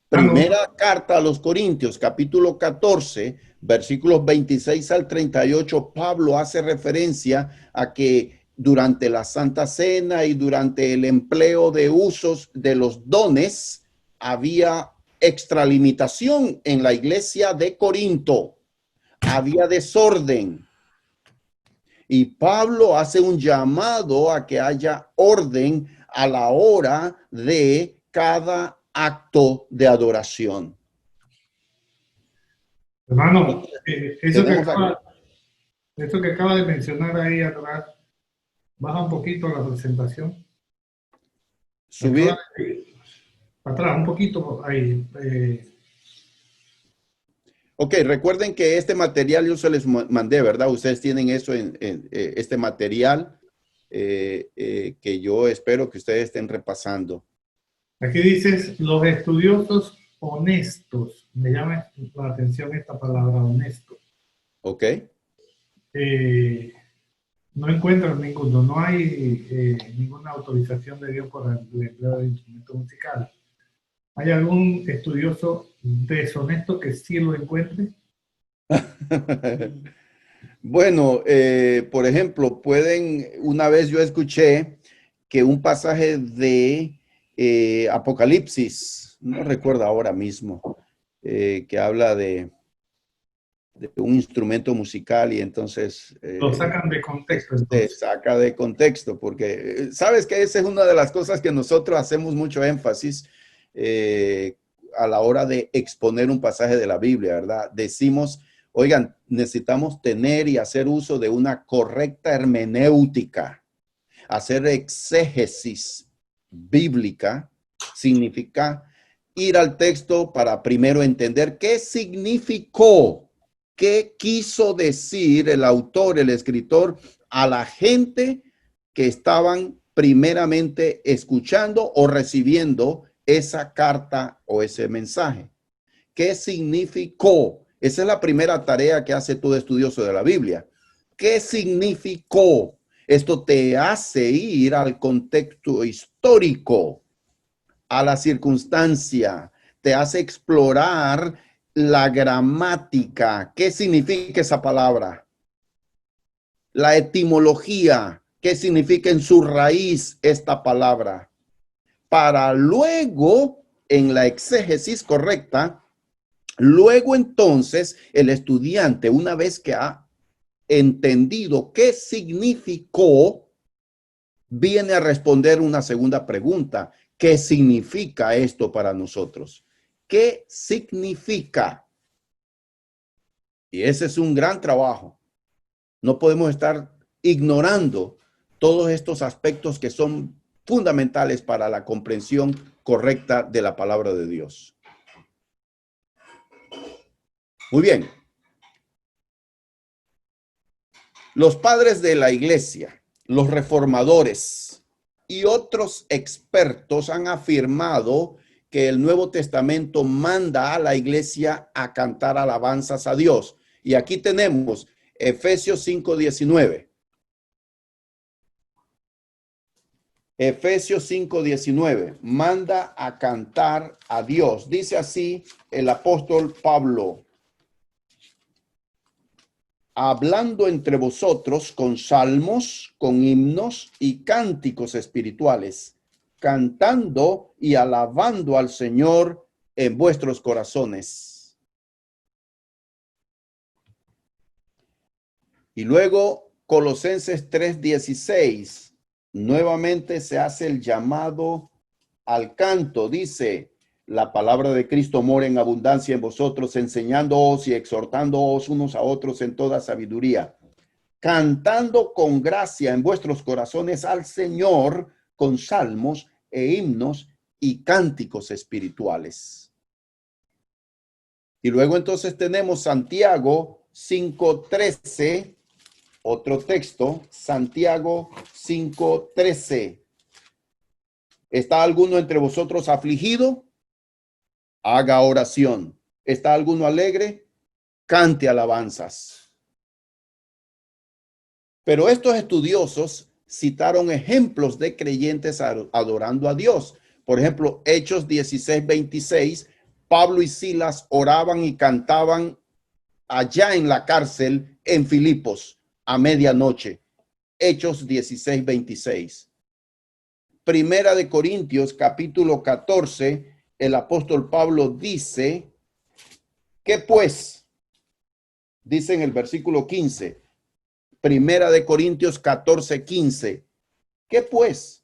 Primera carta a los Corintios, capítulo 14, versículos 26 al 38, Pablo hace referencia a que durante la Santa Cena y durante el empleo de usos de los dones, había extralimitación en la iglesia de Corinto. Había desorden. Y Pablo hace un llamado a que haya orden a la hora de cada acto de adoración. Hermano, eso que acaba de mencionar ahí atrás, baja un poquito la presentación. Subir. Atrás, un poquito ahí. Ok, recuerden que este material yo se les mandé, ¿verdad? Ustedes tienen eso en este material que yo espero que ustedes estén repasando. Aquí dices, los estudiosos honestos. Me llama la atención esta palabra, honesto. Ok. No encuentro ninguno, no hay ninguna autorización de Dios por el empleo de instrumentos musicales. ¿Hay algún estudioso deshonesto que sí lo encuentre? Bueno, por ejemplo, una vez yo escuché que un pasaje de Apocalipsis, no recuerdo ahora mismo, que habla de un instrumento musical y entonces... lo sacan de contexto. Se saca de contexto porque sabes que esa es una de las cosas que nosotros hacemos mucho énfasis a la hora de exponer un pasaje de la Biblia, ¿verdad? Decimos, oigan, necesitamos tener y hacer uso de una correcta hermenéutica. Hacer exégesis bíblica significa ir al texto para primero entender qué significó, qué quiso decir el autor, el escritor, a la gente que estaban primeramente escuchando o recibiendo esa carta o ese mensaje. ¿Qué significó? Esa es la primera tarea que hace todo estudioso de la Biblia. ¿Qué significó? Esto te hace ir al contexto histórico, a la circunstancia, te hace explorar la gramática. ¿Qué significa esa palabra? La etimología. ¿Qué significa en su raíz esta palabra? Para luego, en la exégesis correcta, luego entonces el estudiante, una vez que ha entendido qué significó, viene a responder una segunda pregunta. ¿Qué significa esto para nosotros? ¿Qué significa? Y ese es un gran trabajo. No podemos estar ignorando todos estos aspectos que son fundamentales para la comprensión correcta de la palabra de Dios. Muy bien. Los padres de la iglesia, los reformadores y otros expertos han afirmado que el Nuevo Testamento manda a la iglesia a cantar alabanzas a Dios. Y aquí tenemos Efesios 5:19. Efesios 5:19 manda a cantar a Dios. Dice así el apóstol Pablo: hablando entre vosotros con salmos, con himnos y cánticos espirituales, cantando y alabando al Señor en vuestros corazones. Y luego Colosenses 3:16. Nuevamente se hace el llamado al canto. Dice: la palabra de Cristo mora en abundancia en vosotros, enseñándoos y exhortándoos unos a otros en toda sabiduría, cantando con gracia en vuestros corazones al Señor con salmos e himnos y cánticos espirituales. Y luego entonces tenemos Santiago 5:13. Otro texto, Santiago 5:13. ¿Está alguno entre vosotros afligido? Haga oración. ¿Está alguno alegre? Cante alabanzas. Pero estos estudiosos citaron ejemplos de creyentes adorando a Dios. Por ejemplo, Hechos 16:26, Pablo y Silas oraban y cantaban allá en la cárcel en Filipos a medianoche. Hechos 16:26. Primera de Corintios capítulo 14, el apóstol Pablo dice, ¿qué pues? Dice en el versículo 15, Primera de Corintios 14:15, ¿qué pues?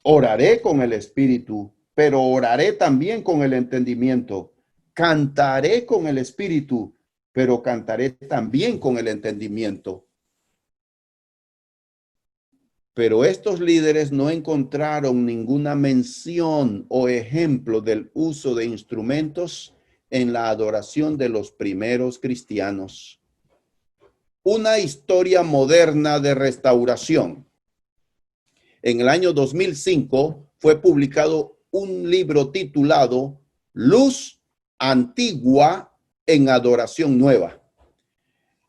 Oraré con el espíritu, pero oraré también con el entendimiento. Cantaré con el espíritu, pero cantaré también con el entendimiento. Pero estos líderes no encontraron ninguna mención o ejemplo del uso de instrumentos en la adoración de los primeros cristianos. Una historia moderna de restauración. En el año 2005 fue publicado un libro titulado Luz Antigua en Adoración Nueva.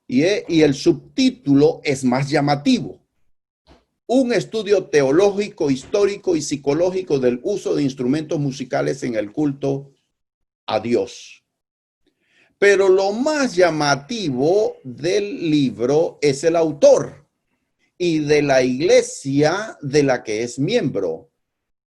Y el subtítulo es más llamativo: un estudio teológico, histórico y psicológico del uso de instrumentos musicales en el culto a Dios. Pero lo más llamativo del libro es el autor y de la iglesia de la que es miembro,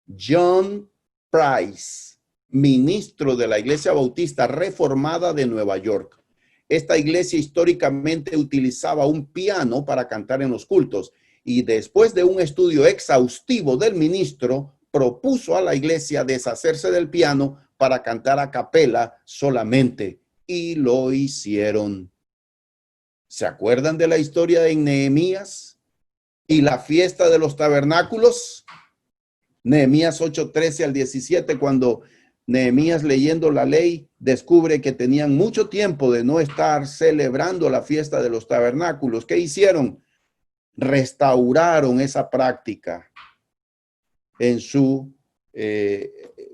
John Price, ministro de la Iglesia Bautista Reformada de Nueva York. Esta iglesia históricamente utilizaba un piano para cantar en los cultos, y después de un estudio exhaustivo del ministro, propuso a la iglesia deshacerse del piano para cantar a capela solamente, y lo hicieron. ¿Se acuerdan de la historia de Nehemías y la fiesta de los tabernáculos? Nehemías 8:13 al 17, cuando Nehemías, leyendo la ley, descubre que tenían mucho tiempo de no estar celebrando la fiesta de los tabernáculos. ¿Qué hicieron? Restauraron esa práctica en su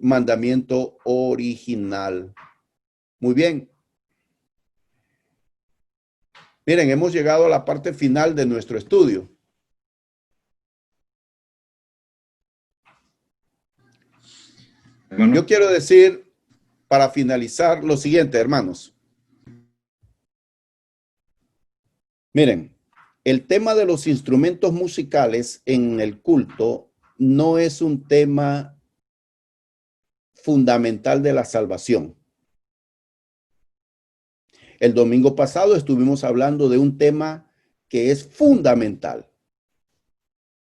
mandamiento original. Muy bien. Miren, hemos llegado a la parte final de nuestro estudio. Yo quiero decir, para finalizar, lo siguiente, hermanos. Miren, el tema de los instrumentos musicales en el culto no es un tema fundamental de la salvación. El domingo pasado estuvimos hablando de un tema que es fundamental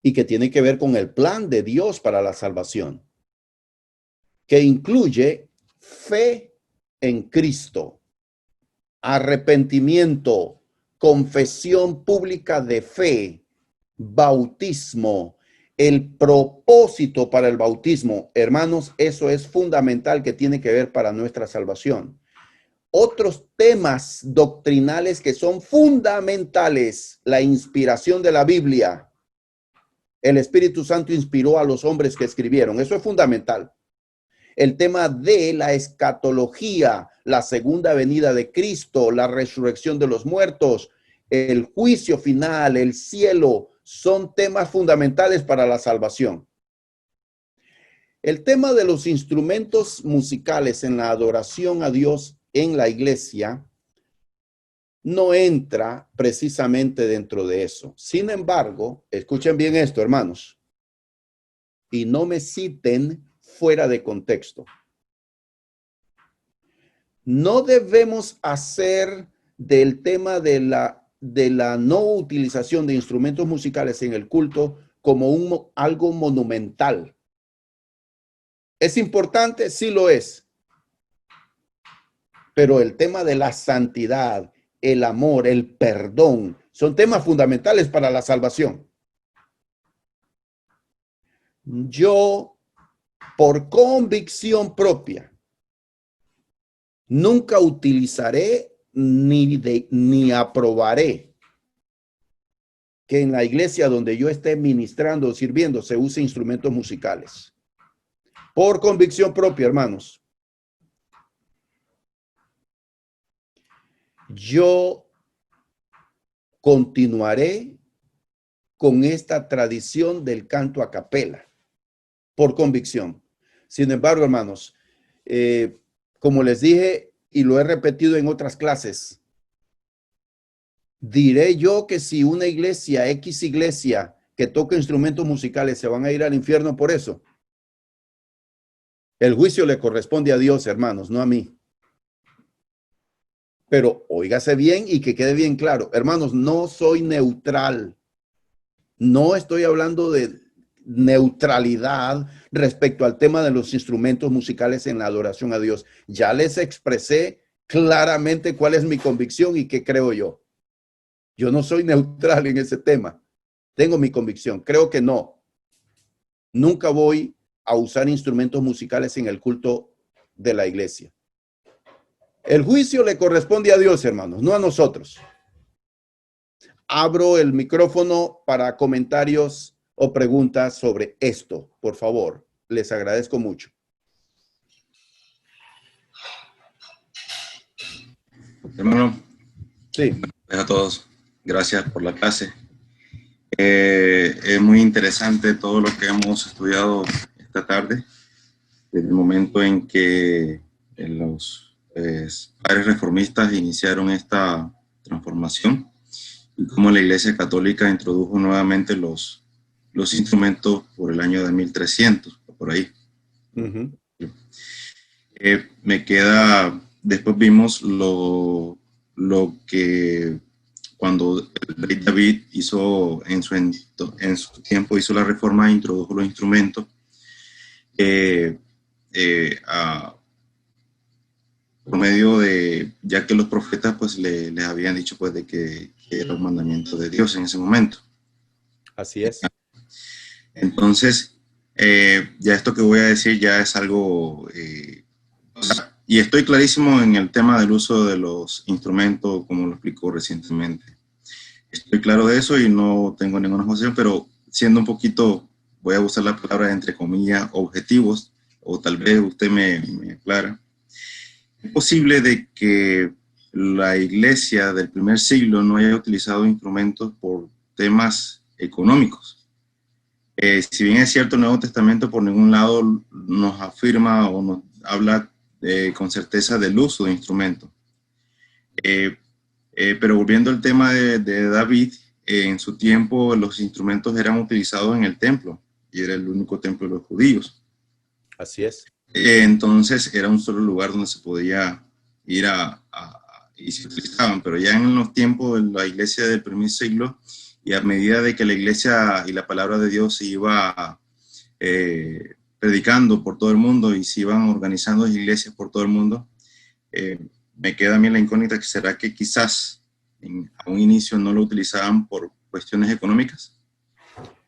y que tiene que ver con el plan de Dios para la salvación, que incluye fe en Cristo, arrepentimiento, confesión pública de fe, bautismo, el propósito para el bautismo. Hermanos, eso es fundamental, que tiene que ver para nuestra salvación. Otros temas doctrinales que son fundamentales: la inspiración de la Biblia. El Espíritu Santo inspiró a los hombres que escribieron. Eso es fundamental. El tema de la escatología, la segunda venida de Cristo, la resurrección de los muertos, el juicio final, el cielo, son temas fundamentales para la salvación. El tema de los instrumentos musicales en la adoración a Dios en la iglesia no entra precisamente dentro de eso. Sin embargo, escuchen bien esto, hermanos, y no me citen fuera de contexto. No debemos hacer del tema de la no utilización de instrumentos musicales en el culto como algo monumental. ¿Es importante? Sí lo es. Pero el tema de la santidad, el amor, el perdón, son temas fundamentales para la salvación. Yo, por convicción propia, nunca utilizaré ni aprobaré que en la iglesia donde yo esté ministrando o sirviendo se use instrumentos musicales. Por convicción propia, hermanos. Yo continuaré con esta tradición del canto a capela, por convicción. Sin embargo, hermanos, como les dije y lo he repetido en otras clases, diré yo que si una iglesia, X iglesia, que toca instrumentos musicales, se van a ir al infierno por eso. El juicio le corresponde a Dios, hermanos, no a mí. Pero óigase bien y que quede bien claro, hermanos, no soy neutral. No estoy hablando de neutralidad respecto al tema de los instrumentos musicales en la adoración a Dios. Ya les expresé claramente cuál es mi convicción y qué creo yo. Yo no soy neutral en ese tema. Tengo mi convicción. Creo que no. Nunca voy a usar instrumentos musicales en el culto de la iglesia. El juicio le corresponde a Dios, hermanos, no a nosotros. Abro el micrófono para comentarios o preguntas sobre esto, por favor. Les agradezco mucho. Hermano, sí. A todos, gracias por la clase. Es muy interesante todo lo que hemos estudiado esta tarde, desde el momento en que los padres reformistas iniciaron esta transformación y cómo la Iglesia Católica introdujo nuevamente los instrumentos por el año de 1300, por ahí. Me queda, después vimos lo que cuando el rey David hizo en su tiempo, hizo la reforma e introdujo los instrumentos. eh, por medio de, ya que los profetas pues les habían dicho pues de que era un mandamiento de Dios en ese momento. Así es. Entonces, ya esto que voy a decir ya es algo, y estoy clarísimo en el tema del uso de los instrumentos, como lo explicó recientemente. Estoy claro de eso y no tengo ninguna posición, pero siendo un poquito, voy a usar la palabra entre comillas, objetivos, o tal vez usted me aclara. Es posible de que la iglesia del primer siglo no haya utilizado instrumentos por temas económicos. Si bien es cierto, el Nuevo Testamento por ningún lado nos afirma o nos habla con certeza del uso de instrumentos. Pero volviendo al tema de David, en su tiempo los instrumentos eran utilizados en el templo y era el único templo de los judíos. Así es. Entonces era un solo lugar donde se podía ir y se utilizaban, pero ya en los tiempos de la iglesia del primer siglo, y a medida de que la iglesia y la palabra de Dios se iba predicando por todo el mundo y se iban organizando iglesias por todo el mundo, me queda a mí la incógnita que será que quizás a un inicio no lo utilizaban por cuestiones económicas.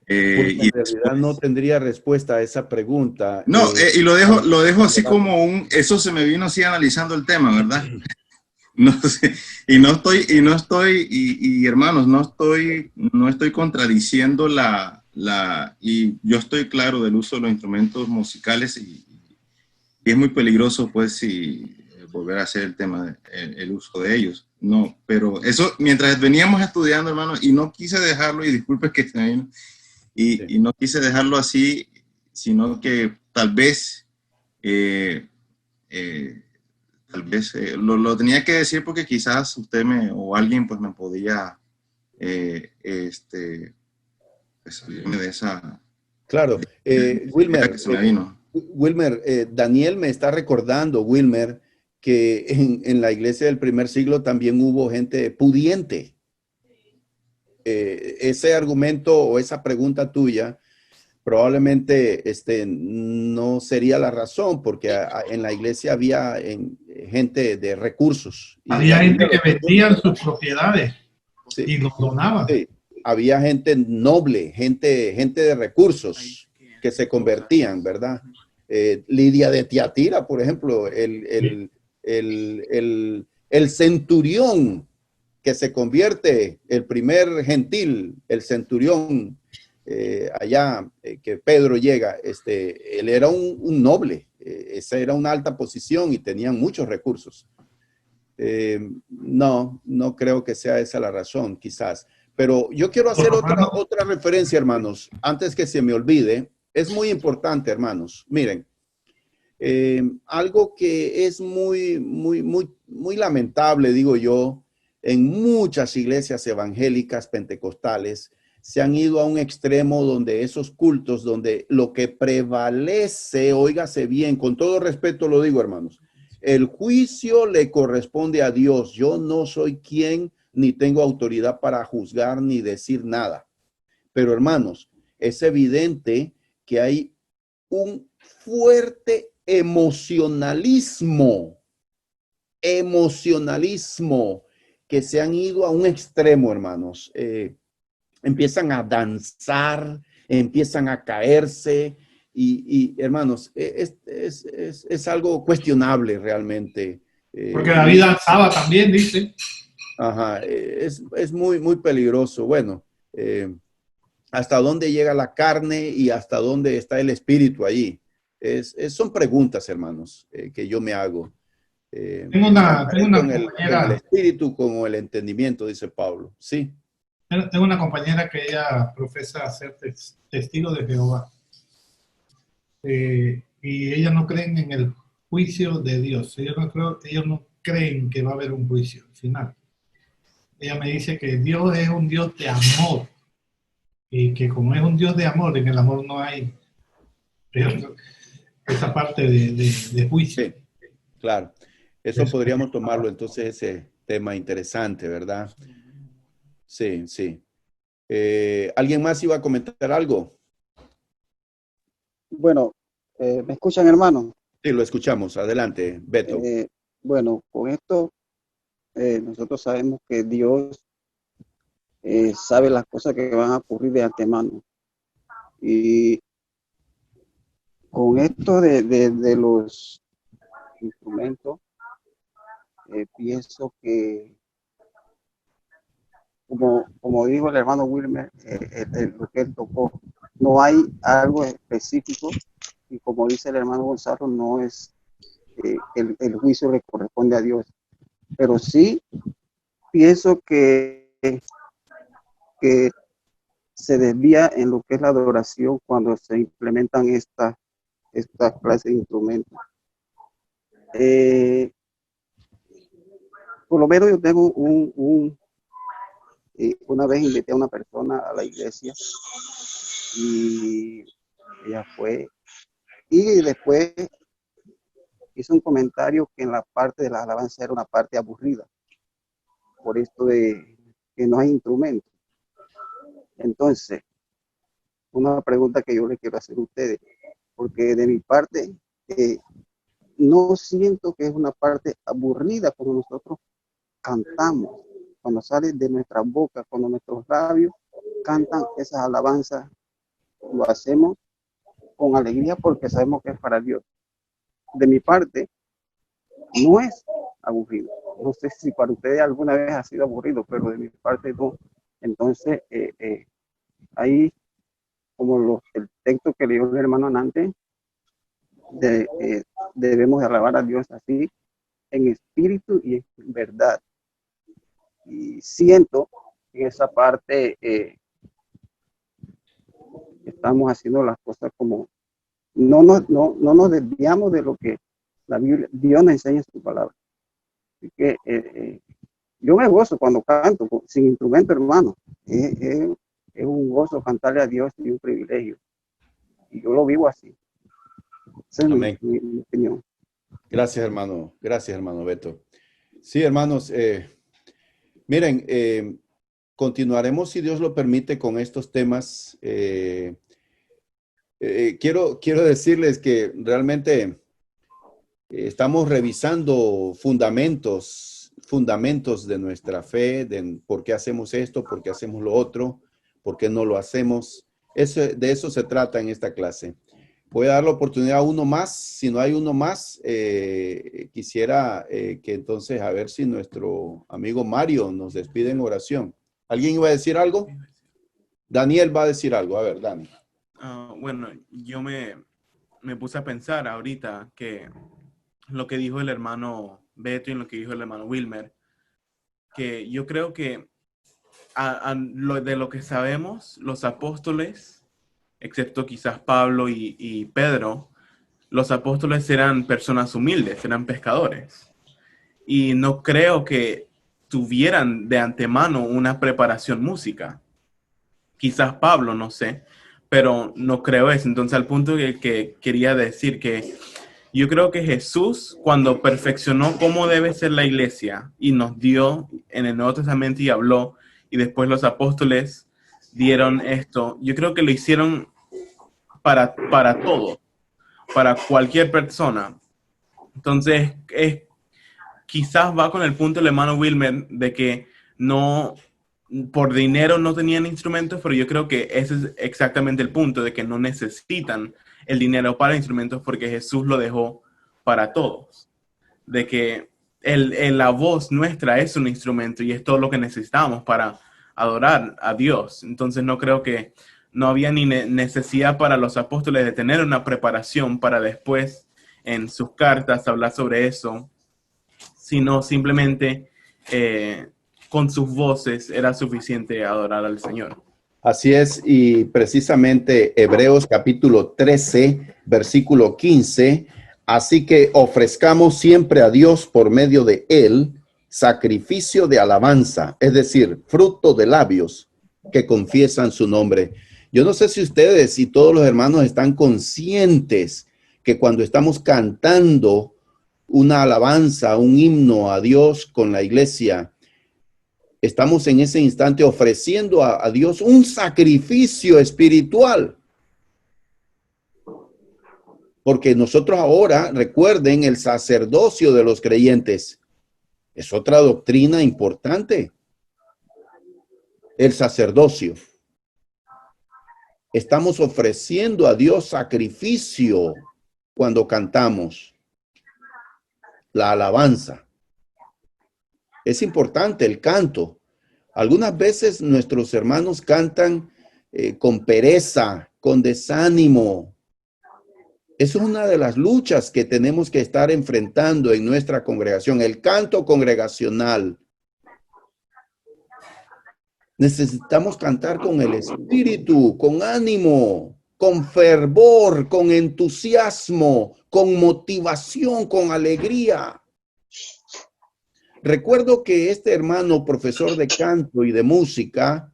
En realidad no tendría respuesta a esa pregunta. No, y lo dejo así como eso se me vino así analizando el tema, ¿verdad? No sé, hermanos, no estoy contradiciendo y yo estoy claro del uso de los instrumentos musicales y es muy peligroso, pues, volver a hacer el tema, el uso de ellos. No, pero eso, mientras veníamos estudiando, hermanos, y no quise dejarlo, y disculpe que se me vino, y no quise dejarlo así, sino que tal vez lo tenía que decir porque quizás usted o alguien pues me podía salirme de esa... Claro, Wilmer, que se me vino. Wilmer, Daniel me está recordando, Wilmer, que en la iglesia del primer siglo también hubo gente pudiente. Ese argumento o esa pregunta tuya probablemente no sería la razón, porque en la iglesia había gente de recursos. Había gente que vendían sus propiedades y los donaban. Sí. Había gente noble, gente de recursos que se convertían, ¿verdad? Lidia de Tiatira, por ejemplo, el centurión que se convierte, el primer gentil, el centurión allá que Pedro llega, él era un noble, esa era una alta posición y tenían muchos recursos. No creo que sea esa la razón, quizás. Pero yo quiero hacer otra referencia, hermanos, antes que se me olvide. Es muy importante, hermanos. Miren, algo que es muy lamentable, digo yo, en muchas iglesias evangélicas pentecostales se han ido a un extremo donde esos cultos, donde lo que prevalece, óigase bien, con todo respeto lo digo, hermanos, el juicio le corresponde a Dios. Yo no soy quien ni tengo autoridad para juzgar ni decir nada. Pero, hermanos, es evidente que hay un fuerte emocionalismo que se han ido a un extremo, hermanos. Empiezan a danzar, empiezan a caerse y hermanos, es algo cuestionable realmente. Porque David danzaba también, dice. Ajá, es muy peligroso. Bueno, ¿hasta dónde llega la carne y hasta dónde está el espíritu allí? Son preguntas, hermanos, que yo me hago. Tengo una con compañera. el espíritu, con el entendimiento, dice Pablo. Sí. Tengo una compañera que ella profesa ser testigo de Jehová. Y ellas no creen en el juicio de Dios. Ellos no creen que va a haber un juicio final. Ella me dice que Dios es un Dios de amor. Y que como es un Dios de amor, en el amor no hay esa parte de juicio. Sí, claro. Eso podríamos tomarlo entonces ese tema interesante, ¿verdad? Sí. ¿Alguien más iba a comentar algo? Bueno, ¿Me escuchan, hermano? Sí, lo escuchamos. Adelante, Beto. Bueno, con esto nosotros sabemos que Dios sabe las cosas que van a ocurrir de antemano. Y con esto de los instrumentos, pienso que, como dijo el hermano Wilmer, lo que él tocó, no hay algo específico, y como dice el hermano Gonzalo, no es el juicio le corresponde a Dios, pero sí pienso que se desvía en lo que es la adoración cuando se implementan esta clase de instrumentos. Por lo menos yo tengo una vez invité a una persona a la iglesia y ella fue y después hizo un comentario que en la parte de la alabanza era una parte aburrida por esto de que no hay instrumentos. Entonces, una pregunta que yo le quiero hacer a ustedes, porque de mi parte no siento que es una parte aburrida cuando nosotros cantamos, cuando sale de nuestra boca, cuando nuestros labios cantan esas alabanzas, lo hacemos con alegría porque sabemos que es para Dios. De mi parte, no es aburrido. No sé si para ustedes alguna vez ha sido aburrido, pero de mi parte no. Entonces, ahí, como el texto que leyó el hermano Anante, debemos de alabar a Dios así, en espíritu y en verdad. Y siento que en esa parte estamos haciendo las cosas como no nos desviamos de lo que la Biblia, Dios nos enseña en su palabra. Así que yo me gozo cuando canto sin instrumento, hermano. Es un gozo cantarle a Dios y un privilegio. Y yo lo vivo así. Esa es mi opinión. Gracias, hermano. Gracias, hermano Beto. Sí, hermanos, miren, continuaremos, si Dios lo permite, con estos temas. Quiero decirles que realmente estamos revisando fundamentos de nuestra fe, de por qué hacemos esto, por qué hacemos lo otro, por qué no lo hacemos. De eso se trata en esta clase. Voy a dar la oportunidad a uno más. Si no hay uno más, quisiera que entonces a ver si nuestro amigo Mario nos despide en oración. ¿Alguien iba a decir algo? Daniel va a decir algo. A ver, Dani. Bueno, yo me puse a pensar ahorita que lo que dijo el hermano Beto y lo que dijo el hermano Wilmer, que yo creo que de lo que sabemos, los apóstoles, excepto quizás Pablo y Pedro, los apóstoles eran personas humildes, eran pescadores. Y no creo que tuvieran de antemano una preparación música. Quizás Pablo, no sé, pero no creo eso. Entonces, al punto que quería decir que yo creo que Jesús, cuando perfeccionó cómo debe ser la iglesia y nos dio en el Nuevo Testamento y habló, y después los apóstoles dieron esto, yo creo que lo hicieron para todo, para cualquier persona. Entonces, quizás va con el punto del hermano Wilmer de que no, por dinero no tenían instrumentos, pero yo creo que ese es exactamente el punto, de que no necesitan el dinero para instrumentos porque Jesús lo dejó para todos. De que la voz nuestra es un instrumento y es todo lo que necesitamos para adorar a Dios. Entonces no creo que no había ni necesidad para los apóstoles de tener una preparación para después en sus cartas hablar sobre eso, sino simplemente con sus voces era suficiente adorar al Señor. Así es, y precisamente Hebreos capítulo 13, versículo 15, así que ofrezcamos siempre a Dios por medio de él sacrificio de alabanza, es decir, fruto de labios que confiesan su nombre. Yo no sé si ustedes y todos los hermanos están conscientes que cuando estamos cantando una alabanza, un himno a Dios con la iglesia, estamos en ese instante ofreciendo a Dios un sacrificio espiritual. Porque nosotros ahora, recuerden, el sacerdocio de los creyentes es otra doctrina importante. El sacerdocio. Estamos ofreciendo a Dios sacrificio cuando cantamos la alabanza. Es importante el canto. Algunas veces nuestros hermanos cantan con pereza, con desánimo. Esa es una de las luchas que tenemos que estar enfrentando en nuestra congregación, el canto congregacional. Necesitamos cantar con el espíritu, con ánimo, con fervor, con entusiasmo, con motivación, con alegría. Recuerdo que este hermano, profesor de canto y de música,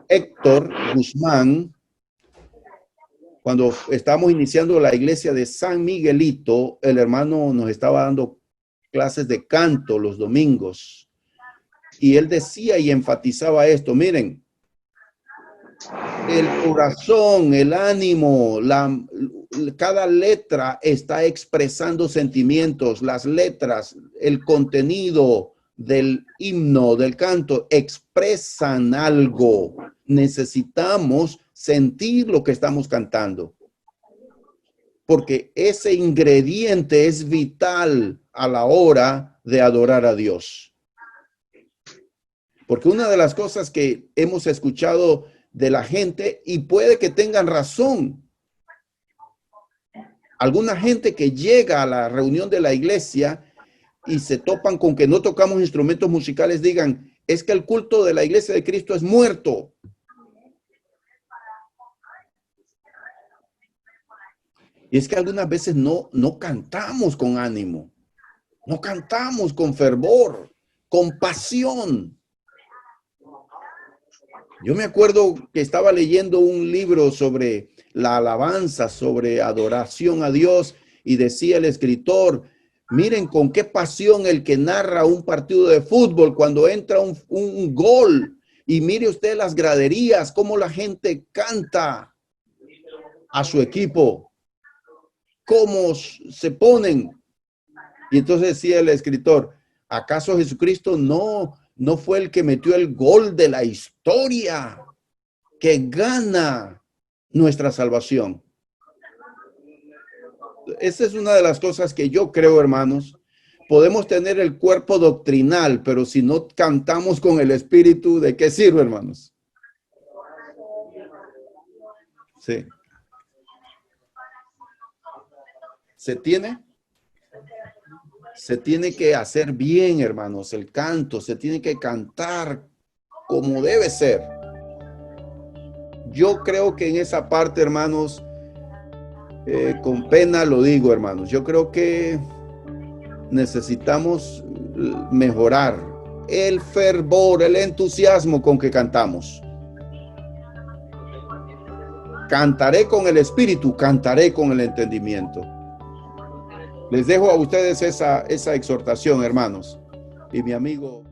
Héctor Guzmán, cuando estábamos iniciando la iglesia de San Miguelito, el hermano nos estaba dando clases de canto los domingos. Y él decía y enfatizaba esto, miren, el corazón, el ánimo, cada letra está expresando sentimientos, las letras, el contenido del himno, del canto, expresan algo. Necesitamos sentir lo que estamos cantando, porque ese ingrediente es vital a la hora de adorar a Dios. Porque una de las cosas que hemos escuchado de la gente, y puede que tengan razón, alguna gente que llega a la reunión de la iglesia y se topan con que no tocamos instrumentos musicales, digan, es que el culto de la iglesia de Cristo es muerto. Y es que algunas veces no cantamos con ánimo, no cantamos con fervor, con pasión. Yo me acuerdo que estaba leyendo un libro sobre la alabanza, sobre adoración a Dios, y decía el escritor, miren con qué pasión el que narra un partido de fútbol cuando entra un gol, y mire usted las graderías, cómo la gente canta a su equipo, cómo se ponen. Y entonces decía el escritor, ¿acaso Jesucristo no fue el que metió el gol de la historia que gana nuestra salvación? Esa es una de las cosas que yo creo, hermanos. Podemos tener el cuerpo doctrinal, pero si no cantamos con el espíritu, ¿de qué sirve, hermanos? Sí. Se tiene que hacer bien, hermanos, el canto. Se tiene que cantar como debe ser. Yo creo que en esa parte, hermanos, con pena lo digo, hermanos, yo creo que necesitamos mejorar el fervor, el entusiasmo con que cantamos. Cantaré con el espíritu, cantaré con el entendimiento. Les dejo a ustedes esa exhortación, hermanos. Y mi amigo...